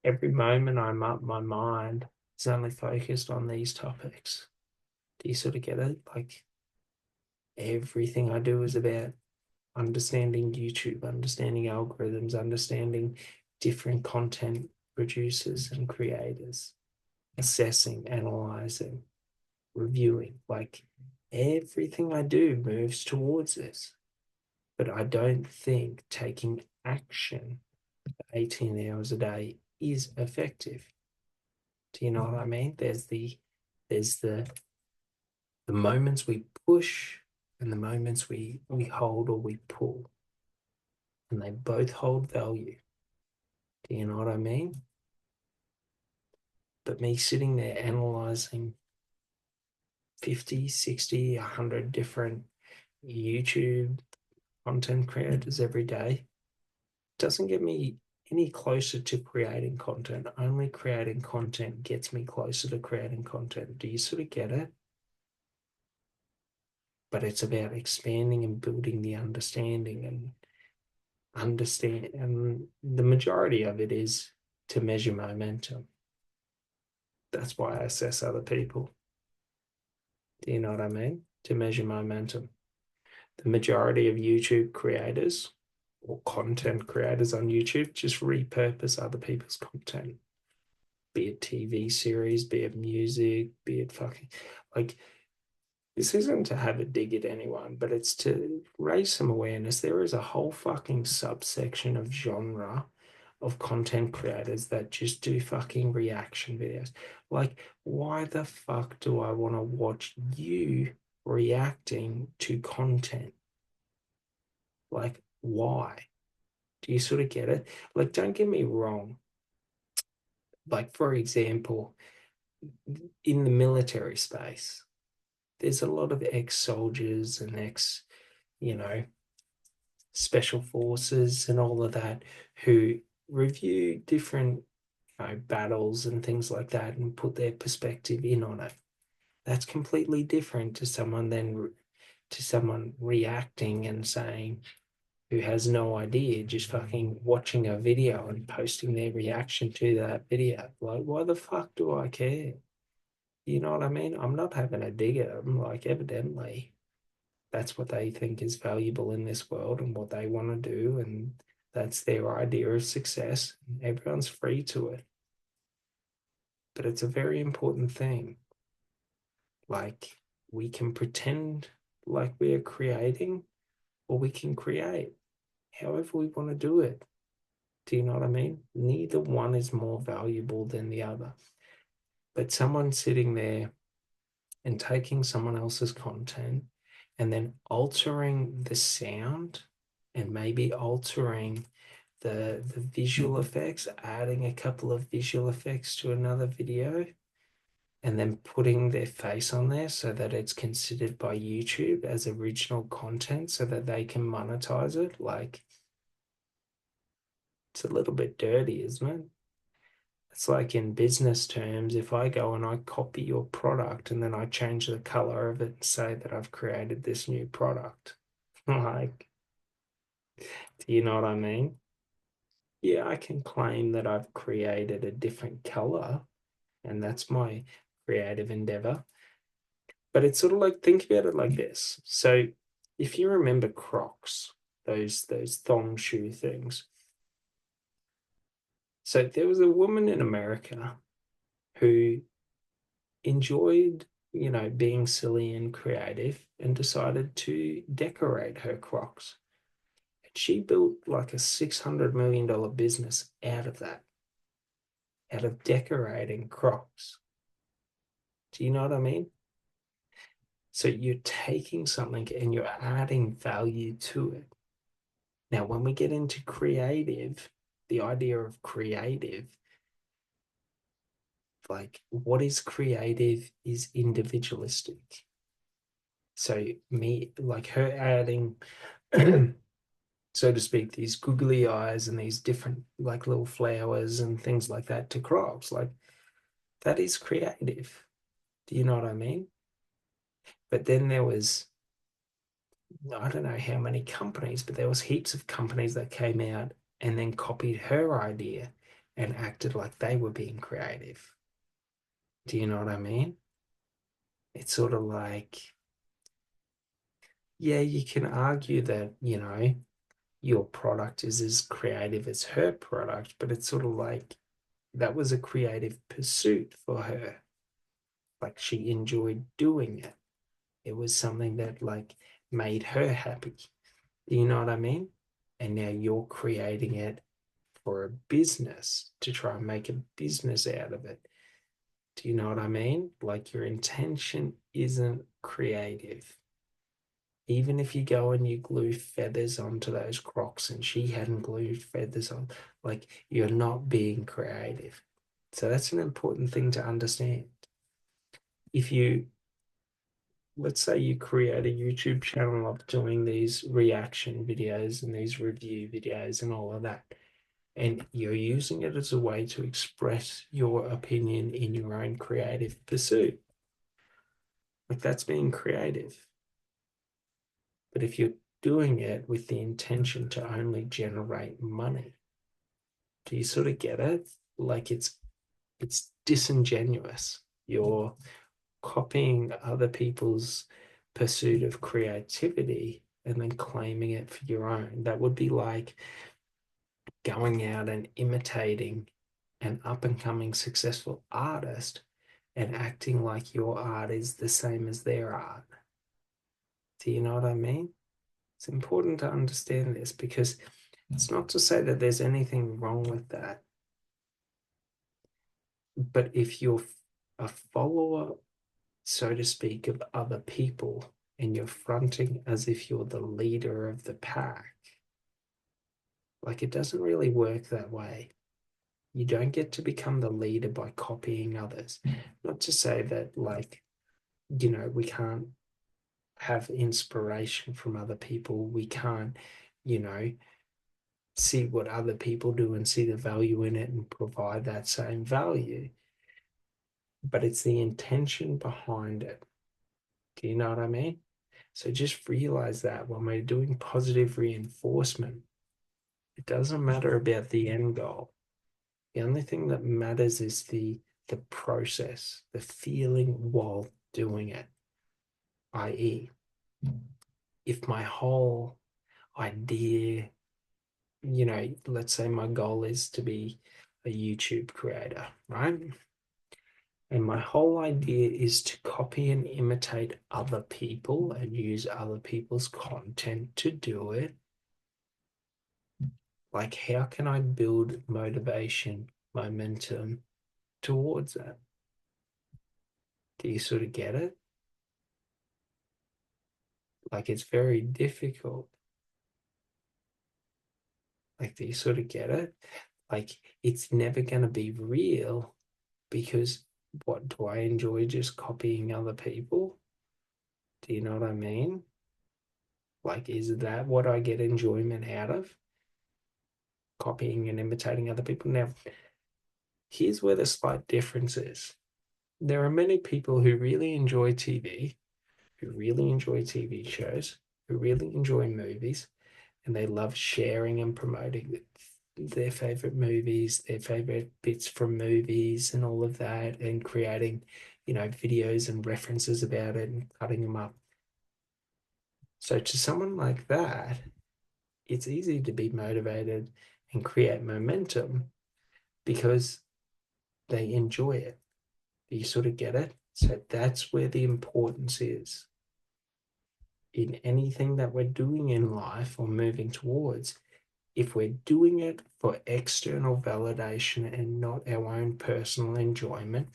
Every moment I'm up, my mind is only focused on these topics. Do you sort of get it? Like everything I do is about understanding YouTube, understanding algorithms, understanding different content producers and creators, assessing, analyzing, reviewing. Like everything I do moves towards this. But I don't think taking action 18 hours a day is effective. Do you know what I mean? There's the moments we push and the moments we hold or we pull. And they both hold value. Do you know what I mean? But me sitting there analyzing 50, 60, 100 different YouTube content creators every day doesn't get me any closer to creating content. Only creating content gets me closer to creating content. Do you sort of get it? But it's about expanding and building the understanding and the majority of it is to measure momentum. That's why I assess other people. Do you know what I mean? To measure momentum. The majority of YouTube creators or content creators on YouTube just repurpose other people's content, be it TV series, be it music, be it fucking like this isn't to have a dig at anyone, but it's to raise some awareness. There is a whole fucking subsection of genre of content creators that just do fucking reaction videos. Like, why the fuck do I want to watch you reacting to content? Like, why? Do you sort of get it? Like, don't get me wrong. Like, for example, in the military space, there's a lot of ex-soldiers and ex, you know, special forces and all of that who review different battles and things like that and put their perspective in on it. That's completely different to someone reacting and saying who has no idea, just fucking watching a video and posting their reaction to that video. Like, why the fuck do I care? You know what I mean? I'm not having a dig at them. Like, evidently, that's what they think is valuable in this world and what they want to do. And that's their idea of success. Everyone's free to it. But it's a very important thing. Like, we can pretend like we're creating, or we can create however we want to do it. Do you know what I mean? Neither one is more valuable than the other. But someone sitting there and taking someone else's content and then altering the sound and maybe altering the visual effects, adding a couple of visual effects to another video, and then putting their face on there so that it's considered by YouTube as original content so that they can monetize it. Like, it's a little bit dirty, isn't it? It's like in business terms, if I go and I copy your product and then I change the color of it and say that I've created this new product, like, do you know what I mean? Yeah, I can claim that I've created a different color and that's my creative endeavor. But it's sort of like, think about it like this. So if you remember Crocs, those thong shoe things. So there was a woman in America who enjoyed, being silly and creative and decided to decorate her Crocs. And she built like a $600 million business out of that, out of decorating Crocs. Do you know what I mean? So you're taking something and you're adding value to it. Now, when we get into creative, the idea of creative, like what is creative is individualistic. So me, like her adding, so to speak, these googly eyes and these different like little flowers and things like that to crops, like that is creative. Do you know what I mean? But then there was, I don't know how many companies, but there was heaps of companies that came out and then copied her idea and acted like they were being creative. Do you know what I mean? It's sort of like, yeah, you can argue that, your product is as creative as her product, but it's sort of like that was a creative pursuit for her. Like she enjoyed doing it. It was something that like made her happy. Do you know what I mean? And now you're creating it for a business to try and make a business out of it. Do you know what I mean? Like your intention isn't creative. Even if you go and you glue feathers onto those Crocs and she hadn't glued feathers on, like you're not being creative. So that's an important thing to understand. If you, let's say you create a YouTube channel of doing these reaction videos and these review videos and all of that, and you're using it as a way to express your opinion in your own creative pursuit, like that's being creative. But if you're doing it with the intention to only generate money, do you sort of get it? like it's disingenuous. You're copying other people's pursuit of creativity and then claiming it for your own. That would be like going out and imitating an up and coming successful artist and acting like your art is the same as their art. Do you know what I mean? It's important to understand this because it's not to say that there's anything wrong with that. But if you're a follower, so to speak, of other people and you're fronting as if you're the leader of the pack, like it doesn't really work that way. You don't get to become the leader by copying others. Not to say that, like, we can't have inspiration from other people. We can't, you know, see what other people do and see the value in it and provide that same value. But it's the intention behind it. Do you know what I mean? So just realize that when we're doing positive reinforcement, it doesn't matter about the end goal. The only thing that matters is the process, the feeling while doing it. I.e., if my whole idea, let's say my goal is to be a YouTube creator, right? And my whole idea is to copy and imitate other people and use other people's content to do it. Like, how can I build motivation, momentum towards that? Do you sort of get it? Like, it's very difficult. Like, do you sort of get it? Like, it's never going to be real because what do I enjoy just copying other people? Do you know what I mean? Like, is that what I get enjoyment out of? Copying and imitating other people? Now, here's where the slight difference is. There are many people who really enjoy TV, who really enjoy TV shows, who really enjoy movies, and they love sharing and promoting their favorite movies, their favorite bits from movies, and all of that, and creating, videos and references about it and cutting them up. So, to someone like that, it's easy to be motivated and create momentum because they enjoy it. You sort of get it? So, that's where the importance is in anything that we're doing in life or moving towards. If we're doing it for external validation and not our own personal enjoyment,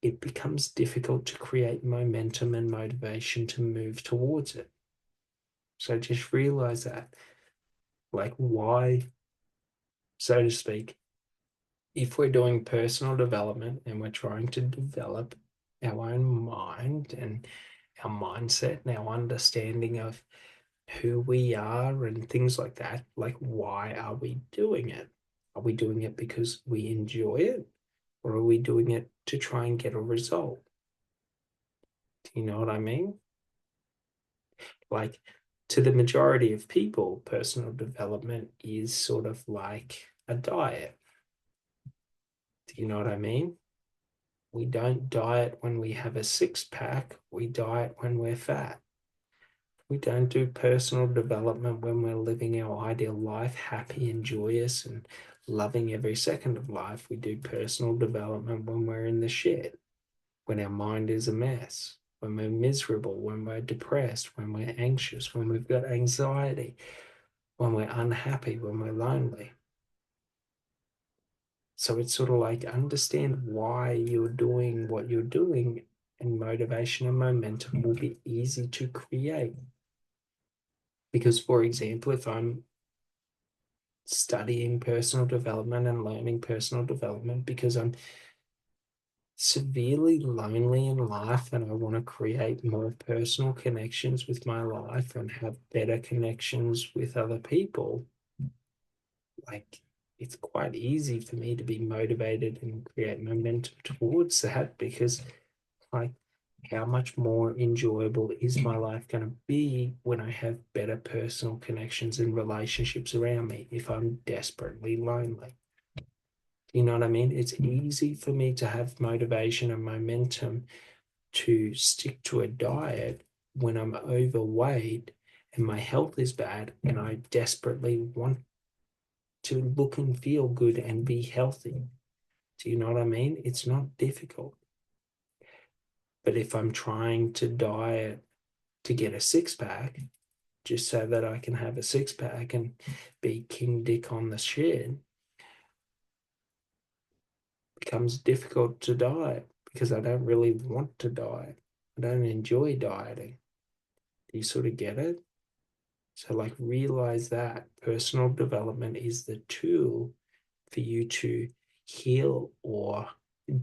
it becomes difficult to create momentum and motivation to move towards it. So just realize that, like, why, so to speak, if we're doing personal development and we're trying to develop our own mind and our mindset and our understanding of who we are and things like that, like, why are we doing it? Are we doing it because we enjoy it? Or are we doing it to try and get a result? Do you know what I mean? Like, to the majority of people, personal development is sort of like a diet. Do you know what I mean? We don't diet when we have a six pack, we diet when we're fat. We don't do personal development when we're living our ideal life, happy and joyous and loving every second of life. We do personal development when we're in the shit, when our mind is a mess, when we're miserable, when we're depressed, when we're anxious, when we've got anxiety, when we're unhappy, when we're lonely. So it's sort of like understand why you're doing what you're doing, and motivation and momentum will be easy to create. Because, for example, if I'm studying personal development and learning personal development because I'm severely lonely in life and I want to create more personal connections with my life and have better connections with other people, like, it's quite easy for me to be motivated and create momentum towards that because, like, how much more enjoyable is my life going to be when I have better personal connections and relationships around me if I'm desperately lonely? Do you know what I mean? It's easy for me to have motivation and momentum to stick to a diet when I'm overweight and my health is bad and I desperately want to look and feel good and be healthy. Do you know what I mean? It's not difficult. But if I'm trying to diet to get a six pack, just so that I can have a six pack and be King Dick on the shed, becomes difficult to diet because I don't really want to diet. I don't enjoy dieting. Do you sort of get it? So, like, realize that personal development is the tool for you to heal or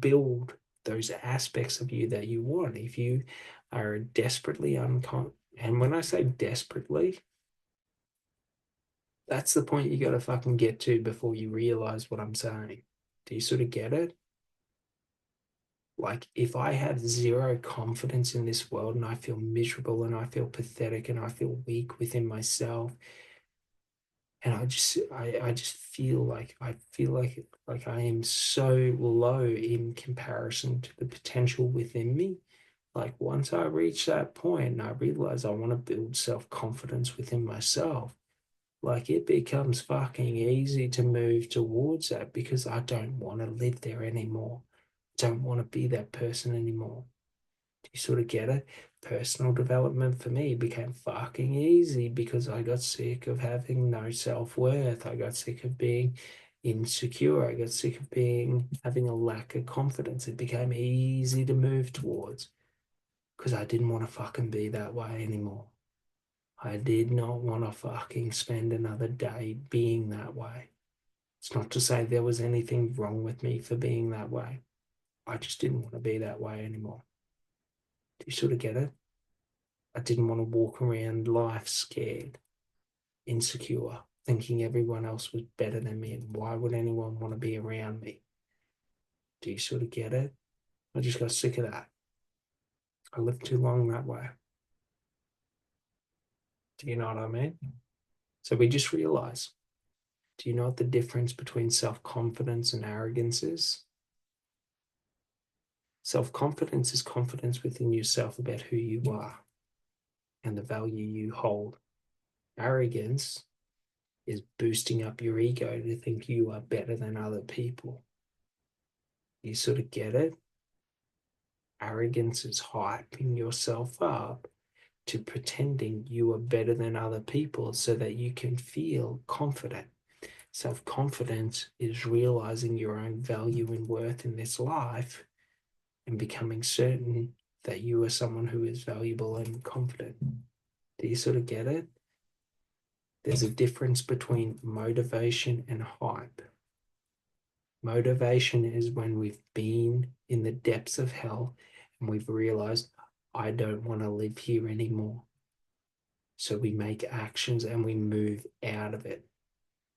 build those aspects of you that you want. If you are desperately unconscious, and when I say desperately, that's the point you got to fucking get to before you realize what I'm saying. Do you sort of get it? Like, if I have zero confidence in this world and I feel miserable and I feel pathetic and I feel weak within myself, and I just feel like I am so low in comparison to the potential within me. Like, once I reach that point and I realize I want to build self-confidence within myself, like, it becomes fucking easy to move towards that because I don't want to live there anymore. I don't want to be that person anymore. Do you sort of get it? Personal development for me became fucking easy because I got sick of having no self-worth. I got sick of being insecure. I got sick of having a lack of confidence. It became easy to move towards because I didn't want to fucking be that way anymore. I did not want to fucking spend another day being that way. It's not to say there was anything wrong with me for being that way. I just didn't want to be that way anymore. Do you sort of get it? I didn't want to walk around life scared, insecure, thinking everyone else was better than me. And why would anyone want to be around me? Do you sort of get it? I just got sick of that. I lived too long that way. Do you know what I mean? So we just realize, do you know what the difference between self-confidence and arrogance is? Self-confidence is confidence within yourself about who you are and the value you hold. Arrogance is boosting up your ego to think you are better than other people. You sort of get it? Arrogance is hyping yourself up to pretending you are better than other people so that you can feel confident. Self-confidence is realizing your own value and worth in this life and becoming certain that you are someone who is valuable and confident. Do you sort of get it? There's a difference between motivation and hype. Motivation is when we've been in the depths of hell and we've realized, I don't want to live here anymore. So we make actions and we move out of it.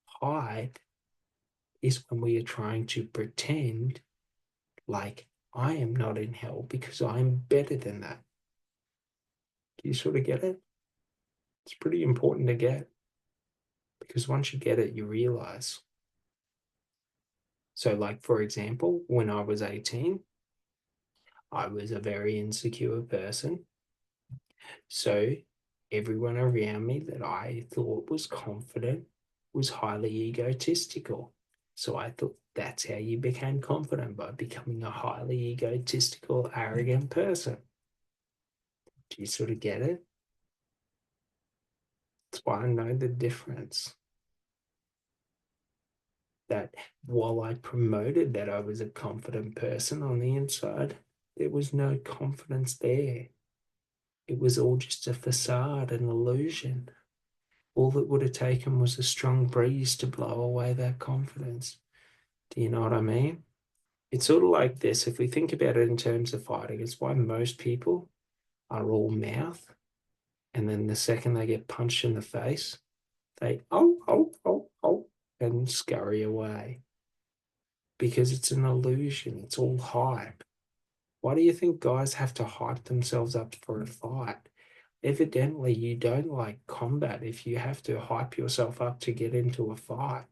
Hype is when we are trying to pretend like I am not in hell because I'm better than that. Do you sort of get it? It's pretty important to get because once you get it, you realize. So, like, for example, when I was 18, I was a very insecure person. So, everyone around me that I thought was confident was highly egotistical. So, I thought that's how you became confident, by becoming a highly egotistical, arrogant person. Do you sort of get it? That's why I know the difference. That while I promoted that I was a confident person on the inside, there was no confidence there. It was all just a facade, an illusion. All it would have taken was a strong breeze to blow away that confidence. Do you know what I mean? It's sort of like this. If we think about it in terms of fighting, it's why most people are all mouth. And then the second they get punched in the face, they, and scurry away because it's an illusion. It's all hype. Why do you think guys have to hype themselves up for a fight? Evidently, you don't like combat if you have to hype yourself up to get into a fight.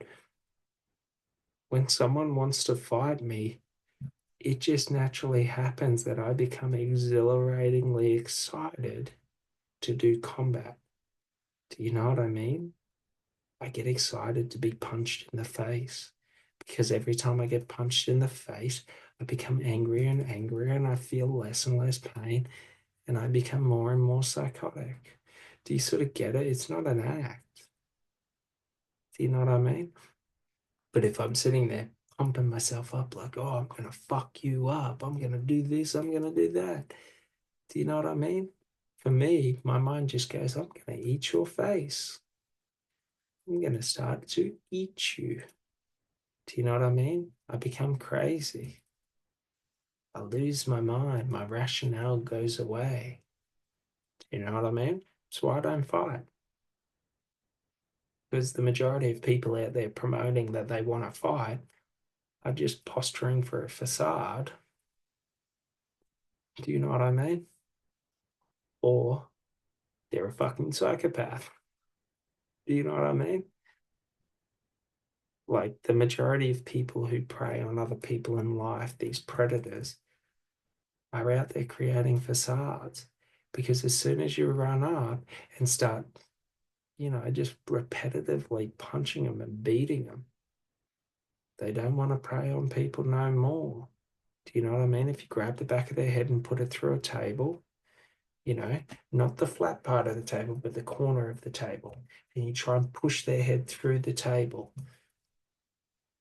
When someone wants to fight me, it just naturally happens that I become exhilaratingly excited to do combat. Do you know what I mean? I get excited to be punched in the face because every time I get punched in the face, I become angrier and angrier and I feel less and less pain and I become more and more psychotic. Do you sort of get it? It's not an act. Do you know what I mean? But if I'm sitting there pumping myself up like, oh, I'm going to fuck you up, I'm going to do this, I'm going to do that. Do you know what I mean? For me, my mind just goes, I'm going to eat your face. I'm going to start to eat you. Do you know what I mean? I become crazy. I lose my mind. My rationale goes away. Do you know what I mean? That's why I don't fight. Because the majority of people out there promoting that they want to fight are just posturing for a facade. Do you know what I mean? Or they're a fucking psychopath. Do you know what I mean? Like the majority of people who prey on other people in life, these predators, are out there creating facades. Because as soon as you run up and start, just repetitively punching them and beating them, they don't want to prey on people no more. Do you know what I mean? If you grab the back of their head and put it through a table, you know, not the flat part of the table, but the corner of the table, and you try and push their head through the table,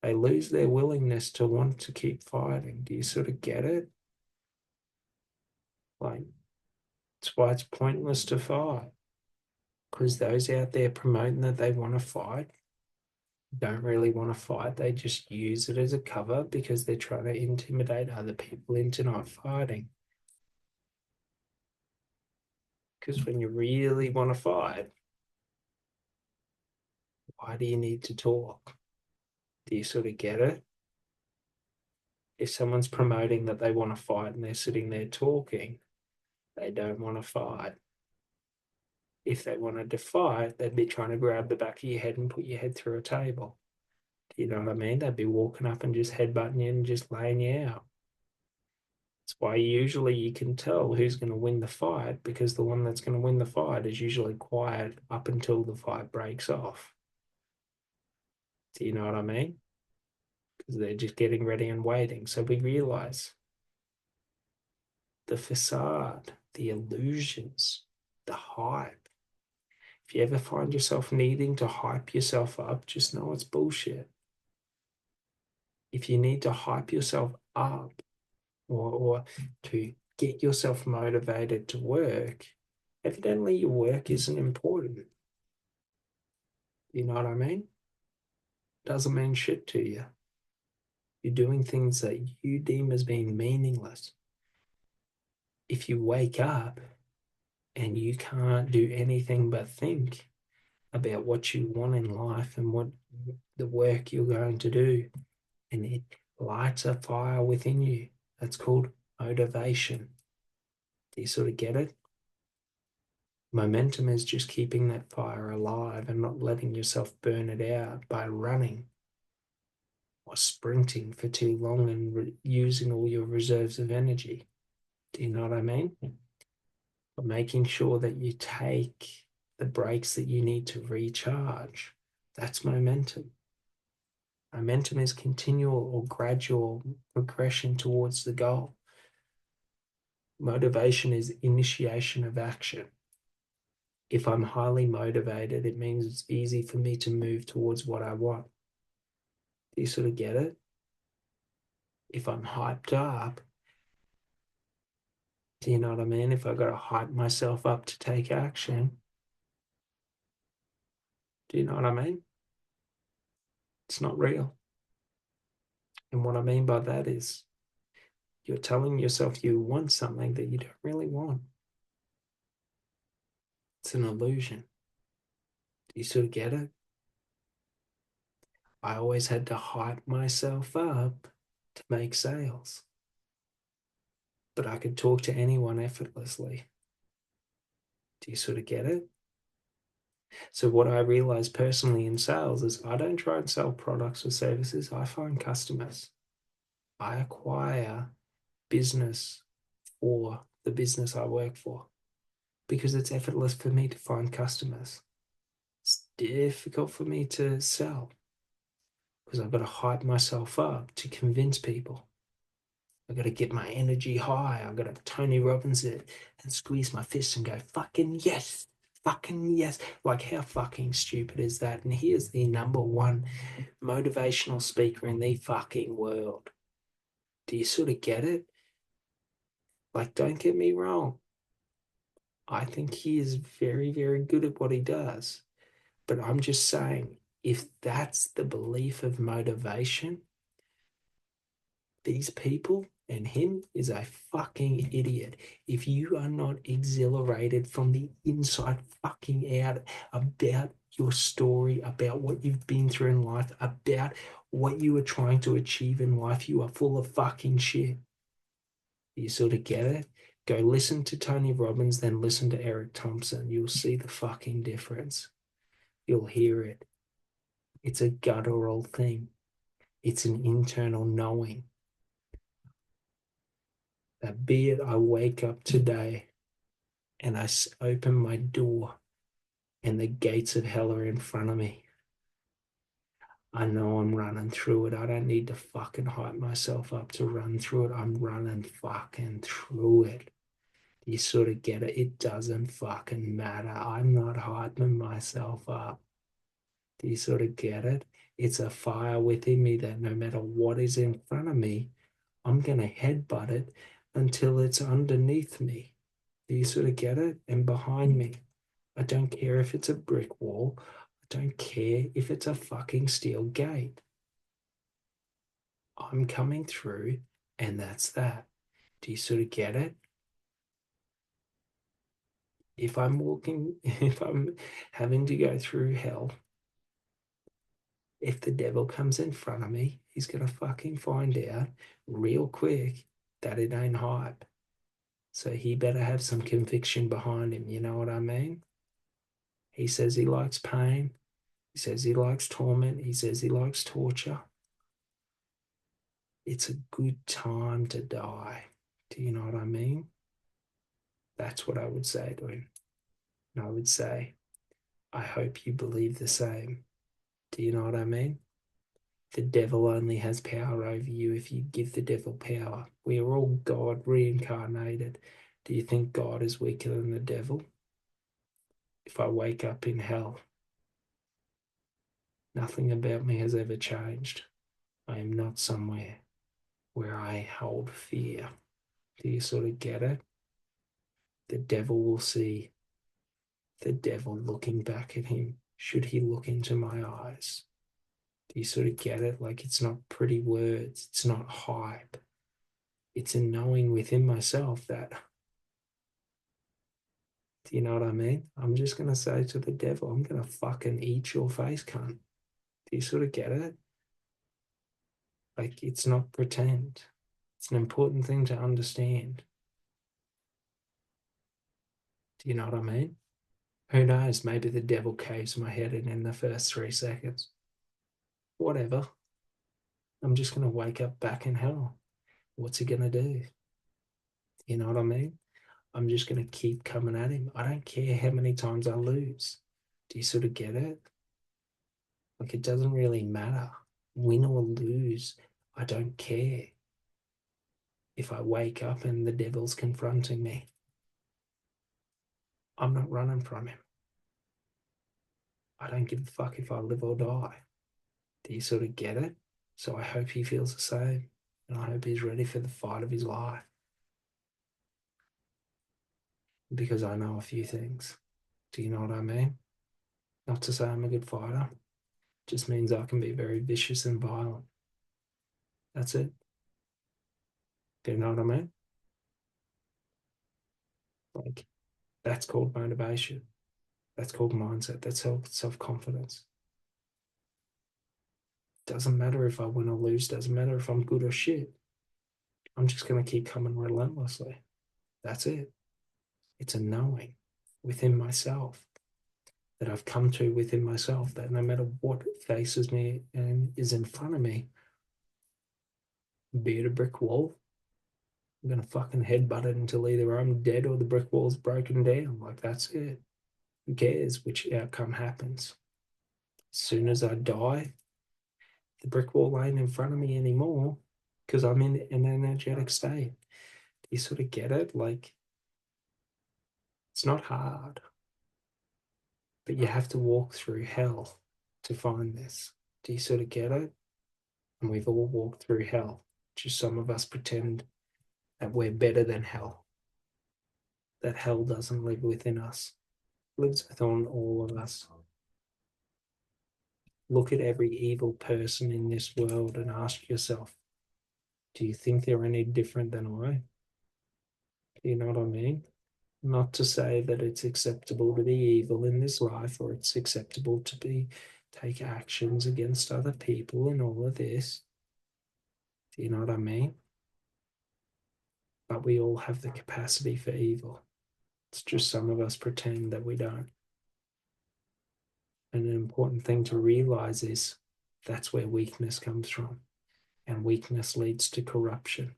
they lose their willingness to want to keep fighting. Do you sort of get it? Like, that's why it's pointless to fight. Because those out there promoting that they want to fight don't really want to fight. They just use it as a cover because they're trying to intimidate other people into not fighting. Because when you really want to fight, why do you need to talk? Do you sort of get it? If someone's promoting that they want to fight and they're sitting there talking, they don't want to fight. If they wanted to fight, they'd be trying to grab the back of your head and put your head through a table. Do you know what I mean? They'd be walking up and just headbutting you and just laying you out. That's why usually you can tell who's going to win the fight because the one that's going to win the fight is usually quiet up until the fight breaks off. Do you know what I mean? Because they're just getting ready and waiting. So we realize the facade, the illusions, the hype. If you ever find yourself needing to hype yourself up, just know it's bullshit. If you need to hype yourself up or to get yourself motivated to work, evidently your work isn't important. You know what I mean? Doesn't mean shit to you. You're doing things that you deem as being meaningless. If you wake up and you can't do anything but think about what you want in life and what the work you're going to do, and it lights a fire within you, that's called motivation. Do you sort of get it? Momentum is just keeping that fire alive and not letting yourself burn it out by running or sprinting for too long and using all your reserves of energy. Do you know what I mean? But making sure that you take the breaks that you need to recharge. That's momentum. Momentum is continual or gradual progression towards the goal. Motivation is initiation of action. If I'm highly motivated, it means it's easy for me to move towards what I want. Do you sort of get it? If I'm hyped up, do you know what I mean? If I got to hype myself up to take action, do you know what I mean? It's not real. And what I mean by that is you're telling yourself you want something that you don't really want. It's an illusion. Do you sort of get it? I always had to hype myself up to make sales, but I could talk to anyone effortlessly. Do you sort of get it? So what I realized personally in sales is I don't try and sell products or services. I find customers. I acquire business for the business I work for because it's effortless for me to find customers. It's difficult for me to sell because I've got to hype myself up to convince people. I've got to get my energy high. I've got to Tony Robbins it and squeeze my fist and go, fucking yes, fucking yes. Like, how fucking stupid is that? And here's the number one motivational speaker in the fucking world. Do you sort of get it? Like, don't get me wrong. I think he is very, very good at what he does. But I'm just saying, if that's the belief of motivation, these people and him is a fucking idiot. If you are not exhilarated from the inside fucking out about your story, about what you've been through in life, about what you are trying to achieve in life, you are full of fucking shit. You sort of get it? Go listen to Tony Robbins, then listen to Eric Thompson. You'll see the fucking difference. You'll hear it. It's a guttural thing. It's an internal knowing. That be it I wake up today and I open my door and the gates of hell are in front of me. I know I'm running through it. I don't need to fucking hype myself up to run through it. I'm running fucking through it. You sort of get it. It doesn't fucking matter. I'm not hyping myself up. Do you sort of get it? It's a fire within me that no matter what is in front of me, I'm going to headbutt it until it's underneath me. Do you sort of get it? And behind me. I don't care if it's a brick wall. I don't care if it's a fucking steel gate. I'm coming through, and that's that. Do you sort of get it? If I'm walking, if I'm having to go through hell, if the devil comes in front of me, he's going to fucking find out real quick that it ain't hype. So he better have some conviction behind him. You know what I mean? He says he likes pain. He says he likes torment. He says he likes torture. It's a good time to die. Do you know what I mean? That's what I would say to him. And I would say, I hope you believe the same. Do you know what I mean? The devil only has power over you if you give the devil power. We are all God reincarnated. Do you think God is weaker than the devil? If I wake up in hell, nothing about me has ever changed. I am not somewhere where I hold fear. Do you sort of get it? The devil will see the devil looking back at him should he look into my eyes. Do you sort of get it? Like, it's not pretty words, it's not hype. It's a knowing within myself that, do you know what I mean? I'm just going to say to the devil, I'm going to fucking eat your face, cunt. Do you sort of get it? Like, it's not pretend. It's an important thing to understand. Do you know what I mean? Who knows? Maybe the devil caves my head in the first 3 seconds. Whatever. I'm just going to wake up back in hell. What's he going to do? You know what I mean? I'm just going to keep coming at him. I don't care how many times I lose. Do you sort of get it? Like, it doesn't really matter. Win or lose, I don't care. If I wake up and the devil's confronting me, I'm not running from him. I don't give a fuck if I live or die. Do you sort of get it? So I hope he feels the same. And I hope he's ready for the fight of his life. Because I know a few things. Do you know what I mean? Not to say I'm a good fighter, just means I can be very vicious and violent. That's it. Do you know what I mean? Like, that's called motivation. That's called mindset. That's self-confidence. Doesn't matter if I win or lose. Doesn't matter if I'm good or shit. I'm just going to keep coming relentlessly. That's it. It's a knowing within myself. that I've come to within myself, that no matter what faces me and is in front of me, be it a brick wall, I'm gonna fucking headbutt it until either I'm dead or the brick wall's broken down. Like, that's it. Who cares which outcome happens? As soon as I die, the brick wall ain't in front of me anymore because I'm in an energetic state. Do you sort of get it? Like, it's not hard, but you have to walk through hell to find this. Do you sort of get it? And we've all walked through hell. Just some of us pretend that we're better than hell, that hell doesn't live within us, it lives within all of us. Look at every evil person in this world and ask yourself, do you think they're any different than I? Do you know what I mean? Not to say that it's acceptable to be evil in this life, or it's acceptable to take actions against other people and all of this. Do you know what I mean? But we all have the capacity for evil. It's just some of us pretend that we don't. And an important thing to realize is that's where weakness comes from. And weakness leads to corruption.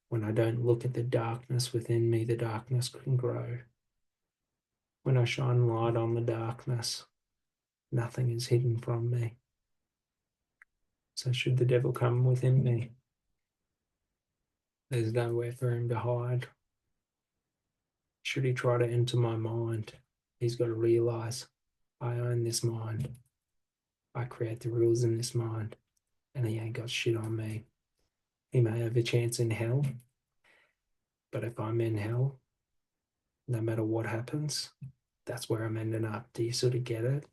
When I don't look at the darkness within me, the darkness can grow. When I shine light on the darkness, nothing is hidden from me. So should the devil come within me, there's nowhere for him to hide. Should he try to enter my mind, he's got to realize I own this mind. I create the rules in this mind, and he ain't got shit on me. He may have a chance in hell, but if I'm in hell, no matter what happens, that's where I'm ending up. Do you sort of get it?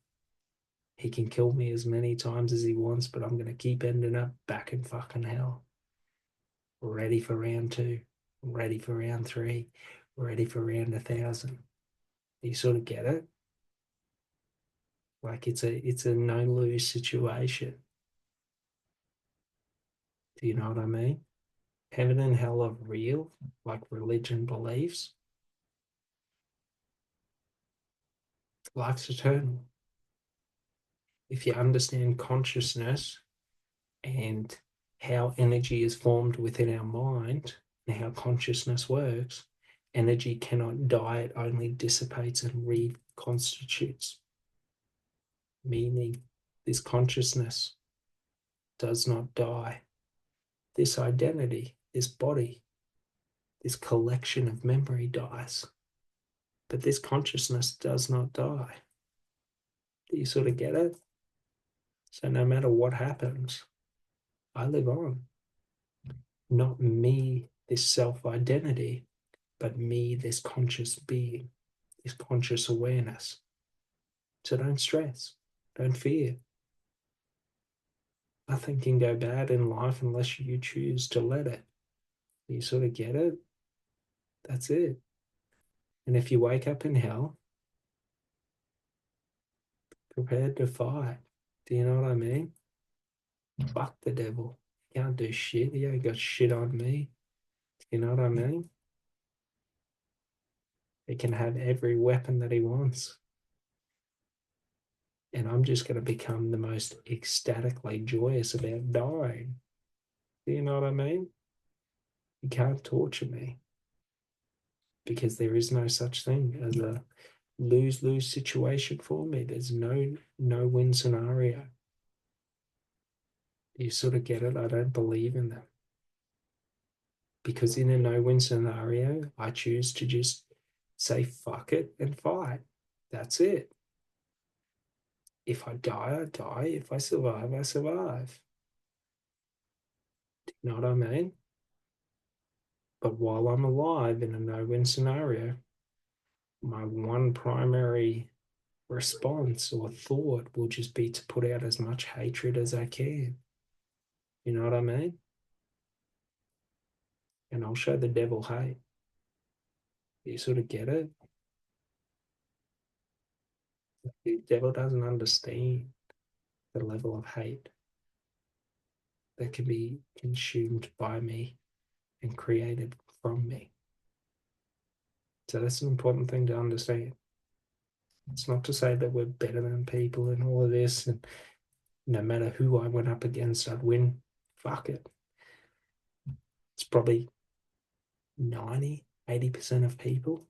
He can kill me as many times as he wants, but I'm going to keep ending up back in fucking hell. Ready for round 2, ready for round 3, ready for round 1,000. You sort of get it? Like, it's a no-lose situation. Do you know what I mean? Heaven and hell are real, like religion believes. Life's eternal. If you understand consciousness and how energy is formed within our mind and how consciousness works, energy cannot die, it only dissipates and reconstitutes. Meaning, this consciousness does not die. This identity, this body, this collection of memory dies. But this consciousness does not die. Do you sort of get it? So no matter what happens, I live on. Not me, this self-identity, but me, this conscious being, this conscious awareness. So don't stress, don't fear. Nothing can go bad in life unless you choose to let it. You sort of get it? That's it. And if you wake up in hell, prepared to fight. Do you know what I mean? Fuck the devil. He can't do shit. He ain't got shit on me. You know what I mean? He can have every weapon that he wants. And I'm just going to become the most ecstatically joyous about dying. Do you know what I mean? You can't torture me because there is no such thing as a lose-lose situation for me. There's no win scenario. You sort of get it. I don't believe in them. Because in a no-win scenario, I choose to just say fuck it and fight. That's it. If I die, I die. If I survive, I survive. Do you know what I mean? But while I'm alive in a no-win scenario, my one primary response or thought will just be to put out as much hatred as I can. You know what I mean? And I'll show the devil hate. You sort of get it? The devil doesn't understand the level of hate that can be consumed by me and created from me. So that's an important thing to understand. It's not to say that we're better than people and all of this, and no matter who I went up against, I'd win. Fuck it. It's probably 90, 80% of people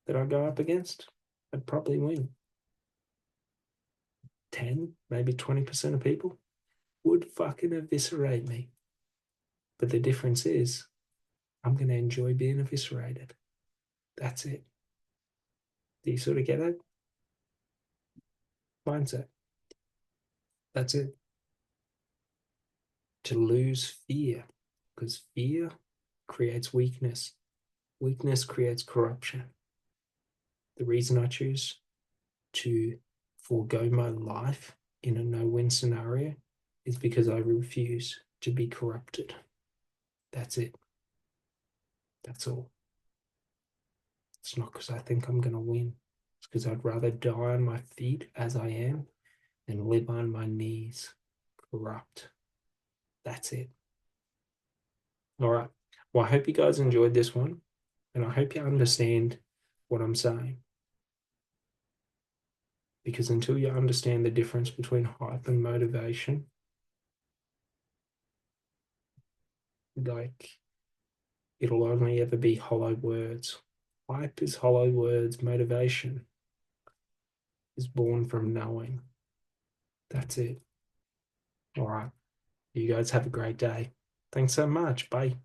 that I go up against, I'd probably win. 10, maybe 20% of people would fucking eviscerate me. But the difference is, I'm going to enjoy being eviscerated. That's it. Do you sort of get it? Mindset. That's it. To lose fear, because fear creates weakness. Weakness creates corruption. The reason I choose to forego my life in a no-win scenario is because I refuse to be corrupted. That's it. That's all. It's not because I think I'm going to win. It's because I'd rather die on my feet as I am than live on my knees, corrupt. That's it. All right. Well, I hope you guys enjoyed this one, and I hope you understand what I'm saying. Because until you understand the difference between hype and motivation, like it'll only ever be hollow words. Hype is hollow words. Motivation is born from knowing. That's it. All right. You guys have a great day. Thanks so much. Bye.